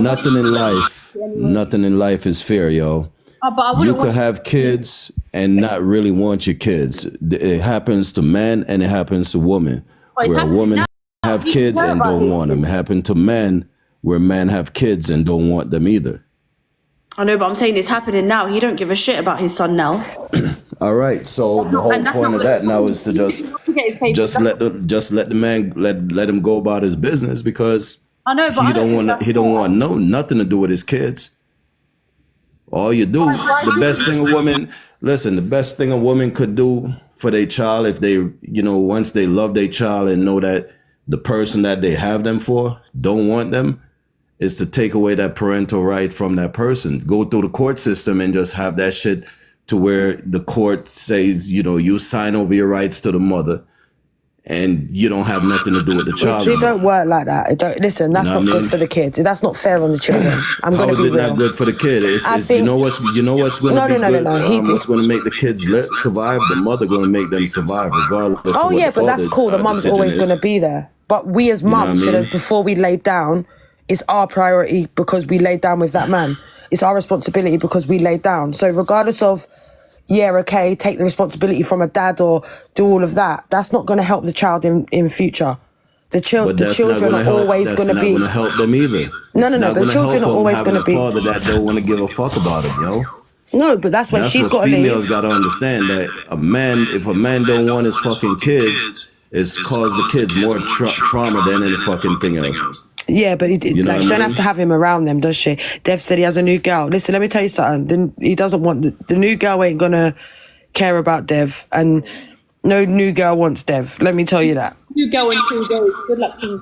Nothing in life is fair, yo. You could have kids and not really want your kids. It happens to men and it happens to women. Where a woman have kids and don't want them. It happened to men where men have kids and don't want them either. I know, but I'm saying it's happening now. He don't give a shit about his son now. All right, so the whole point of that now is to just let the man let him go about his business, because I know, but he don't want nothing to do with his kids. All you do, the best thing a woman could do for their child, if they, once they love their child and know that the person that they have them for don't want them, is to take away that parental right from that person. Go through the court system and just have that shit to where the court says, you sign over your rights to the mother and you don't have nothing to do with the child. It don't work like that. Listen, that's not good for the kids. That's not fair on the children. I'm going to be real. How is it not good for the kid? You know what's going to be good? What's going to make the kids survive? The mother going to make them survive regardless. Oh yeah, but that's cool. The mum's always going to be there. But we as mums should have, before we laid down, it's our priority because we laid down with that man. It's our responsibility because we laid down. So regardless of, take the responsibility from a dad or do all of that, that's not going to help the child in future. The children are always going to be. That's not going to help them either. No. The children are always going to be. Father that don't want to give a fuck about it, yo. No, but that's when she's got to leave. Females got to understand that if a man don't want his fucking kids, it's caused the kids more trauma than any fucking thing else. Yeah, but you know, like, she don't have to have him around them, does she? Dev said he has a new girl. Listen, let me tell you something. He doesn't want the new girl ain't gonna care about Dev, and no new girl wants Dev. Let me tell you that. You go in 2 days. Good luck to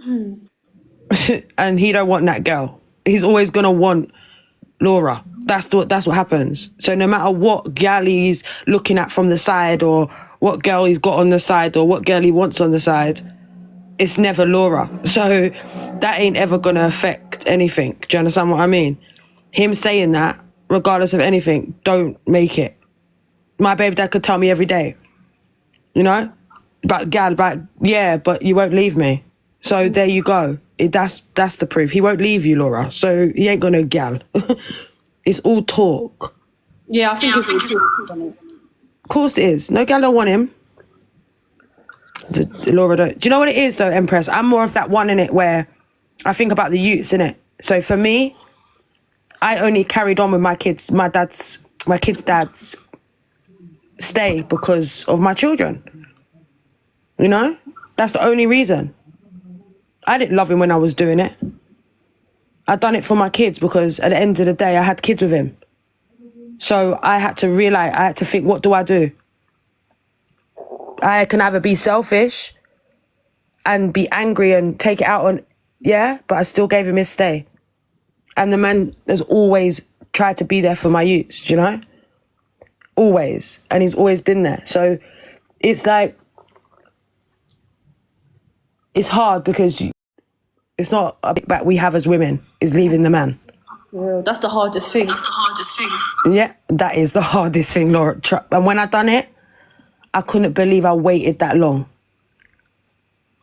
you. And he don't want that girl. He's always gonna want Laura. That's what happens. So no matter what gal he's looking at from the side, or what girl he's got on the side, or what girl he wants on the side, it's never Laura. So that ain't ever gonna affect anything. Do you understand what I mean? Him saying that, regardless of anything, don't make it. My baby dad could tell me every day, you know, about gal, yeah, but you won't leave me. So there you go. That's the proof. He won't leave you, Laura. So he ain't got no gal. It's all talk. Yeah, I think it's all talk. Of course it is. No gal don't want him. Laura don't. Do you know what it is though, Empress? I'm more of that one in it where I think about the youths in it. So for me, I only carried on with my kids' dads stay because of my children. You know? That's the only reason. I didn't love him when I was doing it. I done it for my kids because at the end of the day, I had kids with him. So I had to realize, I had to think, what do? I can either be selfish and be angry and take it out on, yeah, but I still gave him his stay. And the man has always tried to be there for my youths, do you know? Always. And he's always been there. So it's like, it's hard because it's not a big back we have as women, is leaving the man. Yeah, that's the hardest thing. Yeah, that is the hardest thing, Laura. And when I done it, I couldn't believe I waited that long.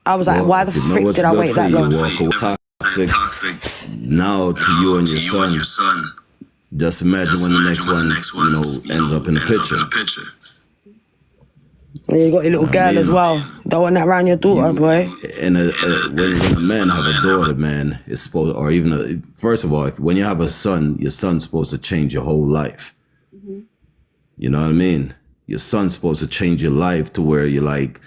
I was like, why the frick did I wait that long? Toxic. Now to you and your son. Just imagine when the next one, you know, ends up in the picture. And you got your little girl as well. Don't want that around your daughter, boy. And when a man have a daughter, man, it's supposed, or even first of all, when you have a son, your son's supposed to change your whole life. Mm-hmm. You know what I mean? Your son's supposed to change your life to where you're like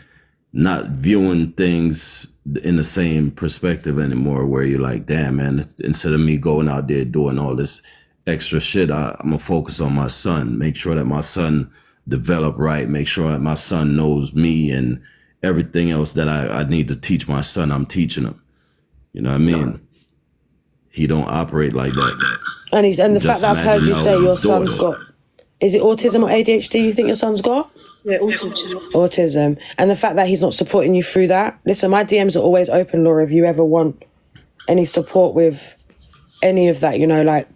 not viewing things in the same perspective anymore, where you're like, damn, man, instead of me going out there doing all this extra shit, I'm gonna focus on my son, make sure that my son develop right, make sure that my son knows me, and everything else that I need to teach my son, I'm teaching him. You know what I mean? He don't operate like that. And the fact that I've heard you say your son's got, is it autism or ADHD you think your son's got? Yeah, autism. Autism. And the fact that he's not supporting you through that. Listen, my DMs are always open, Laura, if you ever want any support with any of that, you know, like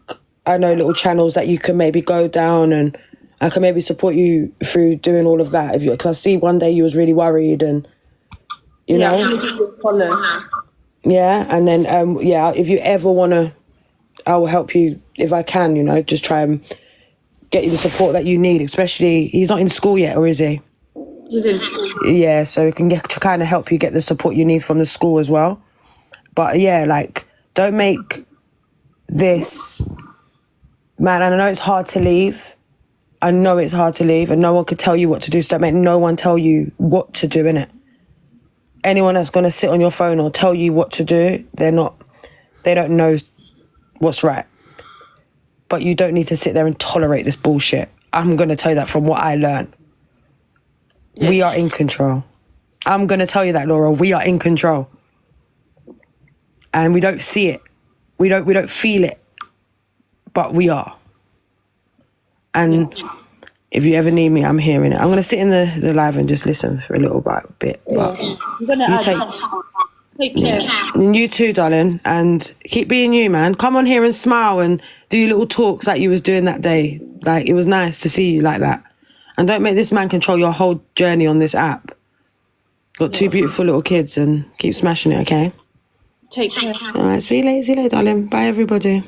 I know little channels that you can maybe go down and I can maybe support you through doing all of that. Because I see one day you was really worried and, you know. Yeah, and then, if you ever want to, I will help you if I can, you know, just try and get you the support that you need, especially, he's not in school yet, or is he? He's in school. Yeah, so it can get to kind of help you get the support you need from the school as well. But yeah, like, don't make this, man, and I know it's hard to leave. I know it's hard to leave and no one could tell you what to do, so don't make no one tell you what to do, innit? Anyone that's going to sit on your phone or tell you what to do, they don't know what's right. But you don't need to sit there and tolerate this bullshit. I'm going to tell you that from what I learned. Yes. We are in control. I'm going to tell you that, Laura. We are in control. And we don't see it. We don't feel it. But we are. And if you ever need me, I'm here in it. I'm going to sit in the live and just listen for a little bit. But I'm going to take care. And you too, darling. And keep being you, man. Come on here and smile and do your little talks like you was doing that day. Like, it was nice to see you like that. And don't make this man control your whole journey on this app. Got two beautiful little kids and keep smashing it, okay? Take care. All right, see you later, darling. Bye, everybody.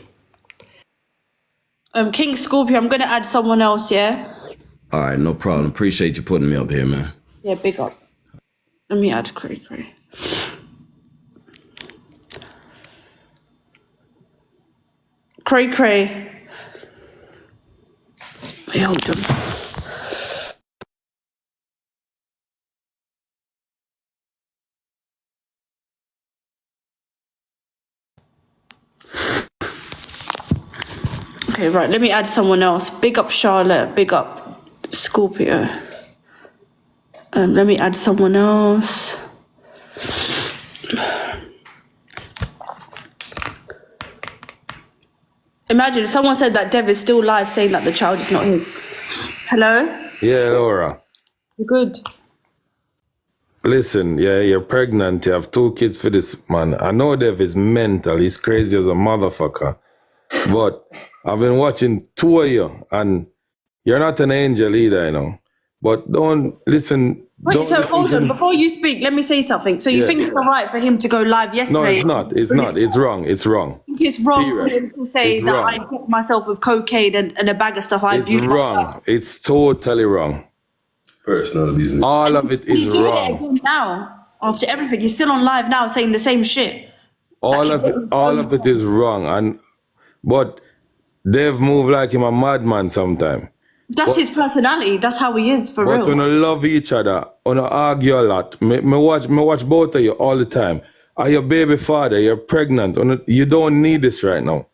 King Scorpio, I'm going to add someone else, yeah? All right, no problem. Appreciate you putting me up here, man. Yeah, big up. Let me add Cray. Cray. Wait, hold on. Okay, right. Let me add someone else. Big up Charlotte. Big up Scorpio. Let me add someone else. Imagine if someone said that Dev is still live saying that the child is not his. Hello? Yeah, Laura. You good? Listen, yeah, you're pregnant. You have 2 kids for this man. I know Dev is mental. He's crazy as a motherfucker. But I've been watching 2 of you, and you're not an angel either, you know. But don't listen. Wait, don't so listen hold to on. him. Before you speak, let me say something. So you Yeah. think it's all right for him to go live yesterday? No, it's not. It's not. It's wrong. It's wrong. I think it's wrong for Period. him to say It's that wrong. I took myself with cocaine and a bag of stuff I It's abused wrong. myself. It's totally wrong. Personal business. All of it is He's doing it wrong. again now. After everything, he's still on live now saying the same shit. All of it is wrong. But Dev move like him a madman sometime. That's his personality. That's how he is, for But real. when you love each other, when you argue a lot, me watch both of you all the time. Are your baby father, you're pregnant. You don't need this right now.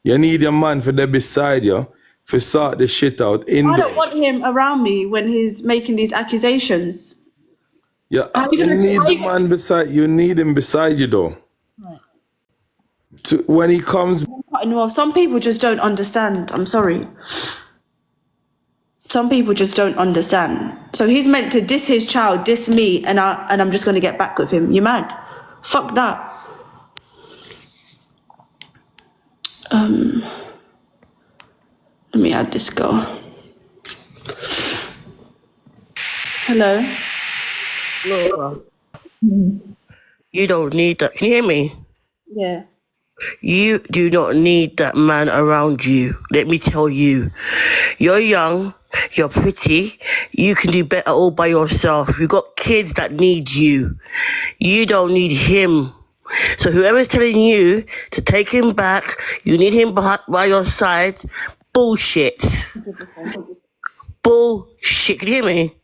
You need your man for there beside you, for sort the shit out I indoors. don't want him around me when he's making these accusations. Yeah, How you you gonna need the take it? man beside you. Need him beside you though. Right. When he comes, Well, some people just don't understand. I'm sorry. Some people just don't understand. So he's meant to diss his child, diss me, and I'm just gonna get back with him. You mad? Fuck that. Let me add this girl. Hello. Laura, you don't need that. Can you hear me? Yeah. You do not need that man around you. Let me tell you. You're young, you're pretty, you can do better all by yourself. You've got kids that need you. You don't need him. So whoever's telling you to take him back, you need him by your side, bullshit. Bullshit. Can you hear me?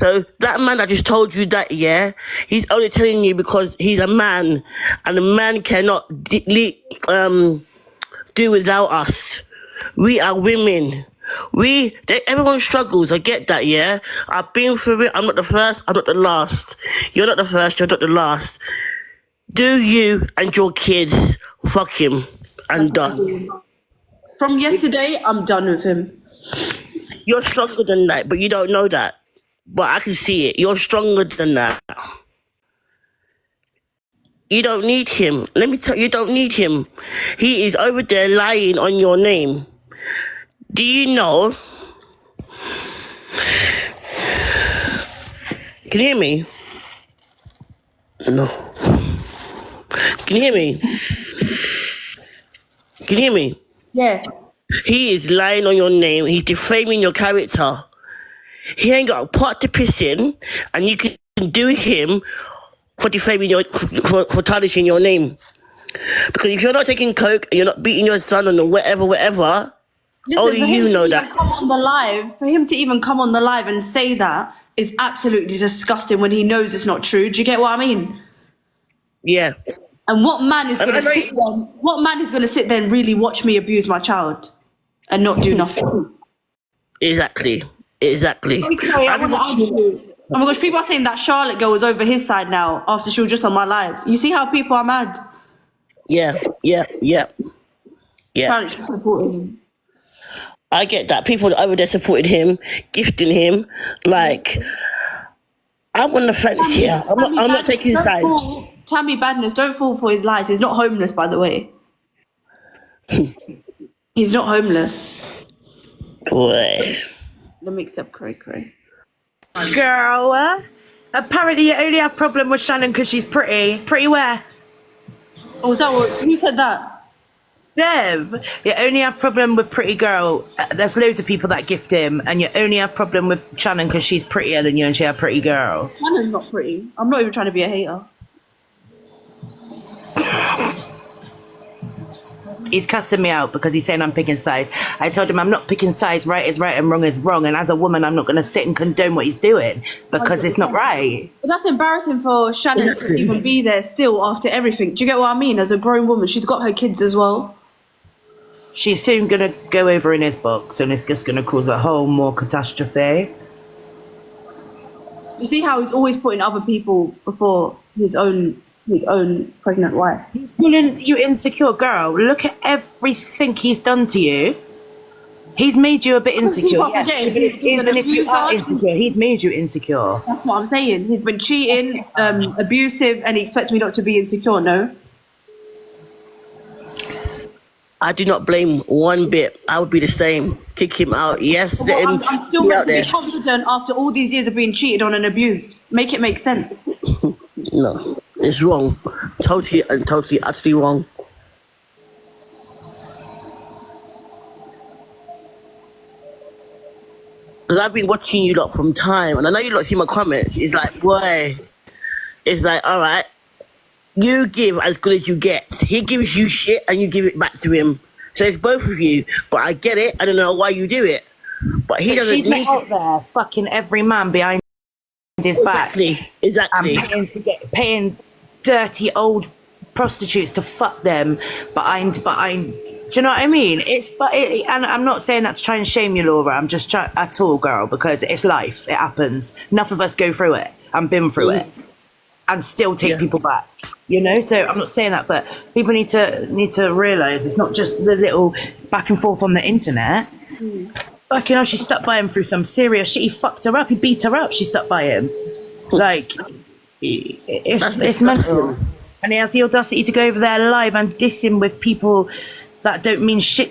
So that man that just told you that, yeah, he's only telling you because he's a man, and a man cannot do without us. We are women. Everyone struggles. I get that, yeah. I've been through it. I'm not the first. I'm not the last. You're not the first. You're not the last. Do you and your kids? Fuck him. I'm done. From yesterday, I'm done with him. You're stronger than that, but you don't know that. But I can see it. You're stronger than that. You don't need him. Let me tell you, you don't need him. He is over there lying on your name. Do you know? Can you hear me? No. Can you hear me? Can you hear me? Yeah. He is lying on your name. He's defaming your character. He ain't got a pot to piss in, and you can do him for defaming for tarnishing your name. Because if you're not taking coke and you're not beating your son or whatever, Listen, only for him you to know even that. come on the live, for him to even come on the live and say that is absolutely disgusting when he knows it's not true. Do you get what I mean? Yeah. And what man is And going to I know- sit there? What man is going to sit there and really watch me abuse my child and not do nothing? Exactly. Okay, I want to ask you. Oh my gosh, people are saying that Charlotte girl is over his side now after she was just on my live. You see how people are mad? Yeah. Apparently she's supporting him. I get that. People over there supporting him, gifting him. Like, I'm on the fence here. I'm not taking sides. Tammy Badness, don't fall for his lies. He's not homeless, by the way. He's not homeless. Boy. Let me accept Cray Cray. Girl, apparently you only have problem with Shannon because she's pretty. Pretty where? Oh, is that what? Who said that? Dev, you only have problem with pretty girl. There's loads of people that gift him, and you only have problem with Shannon because she's prettier than you and she's a pretty girl. Shannon's not pretty. I'm not even trying to be a hater. He's cussing me out because he's saying I'm picking sides. I told him I'm not picking sides. Right is right and wrong is wrong. And as a woman, I'm not going to sit and condone what he's doing because it's not right. But that's embarrassing for Shannon to even be there still after everything. Do you get what I mean? As a grown woman, she's got her kids as well. she's soon gonna go over in his box, and it's just gonna cause a whole more catastrophe. You see how he's always putting other people before his own pregnant wife. You insecure girl. Look at everything he's done to you. He's made you a bit insecure. Yes, even if you are insecure, he's made you insecure. That's what I'm saying. He's been cheating, abusive, and he expects me not to be insecure. No. I do not blame one bit. I would be the same. Kick him out. Yes, let him I'm still be out there. confident after all these years of being cheated on and abused. Make it make sense. No, it's wrong. Totally, utterly wrong. Because I've been watching you lot from time, and I know you lot see my comments. It's like, boy, it's like, all right, you give as good as you get. He gives you shit, and you give it back to him. So it's both of you. But I get it. I don't know why you do it. But he doesn't She's need out there fucking every man behind his back. Exactly. And paying dirty old prostitutes to fuck them behind. Do you know what I mean? And I'm not saying that to try and shame you, Laura. I'm just trying at all, girl, because it's life. It happens. Enough of us go through it and been through it, and still take people back. You know, so I'm not saying that, but people need to realize it's not just the little back and forth on the internet. Fucking hell, she stuck by him through some serious shit. He fucked her up. He beat her up. She stuck by him. Like, it's mental. And he has the audacity to go over there live and diss him with people that don't mean shit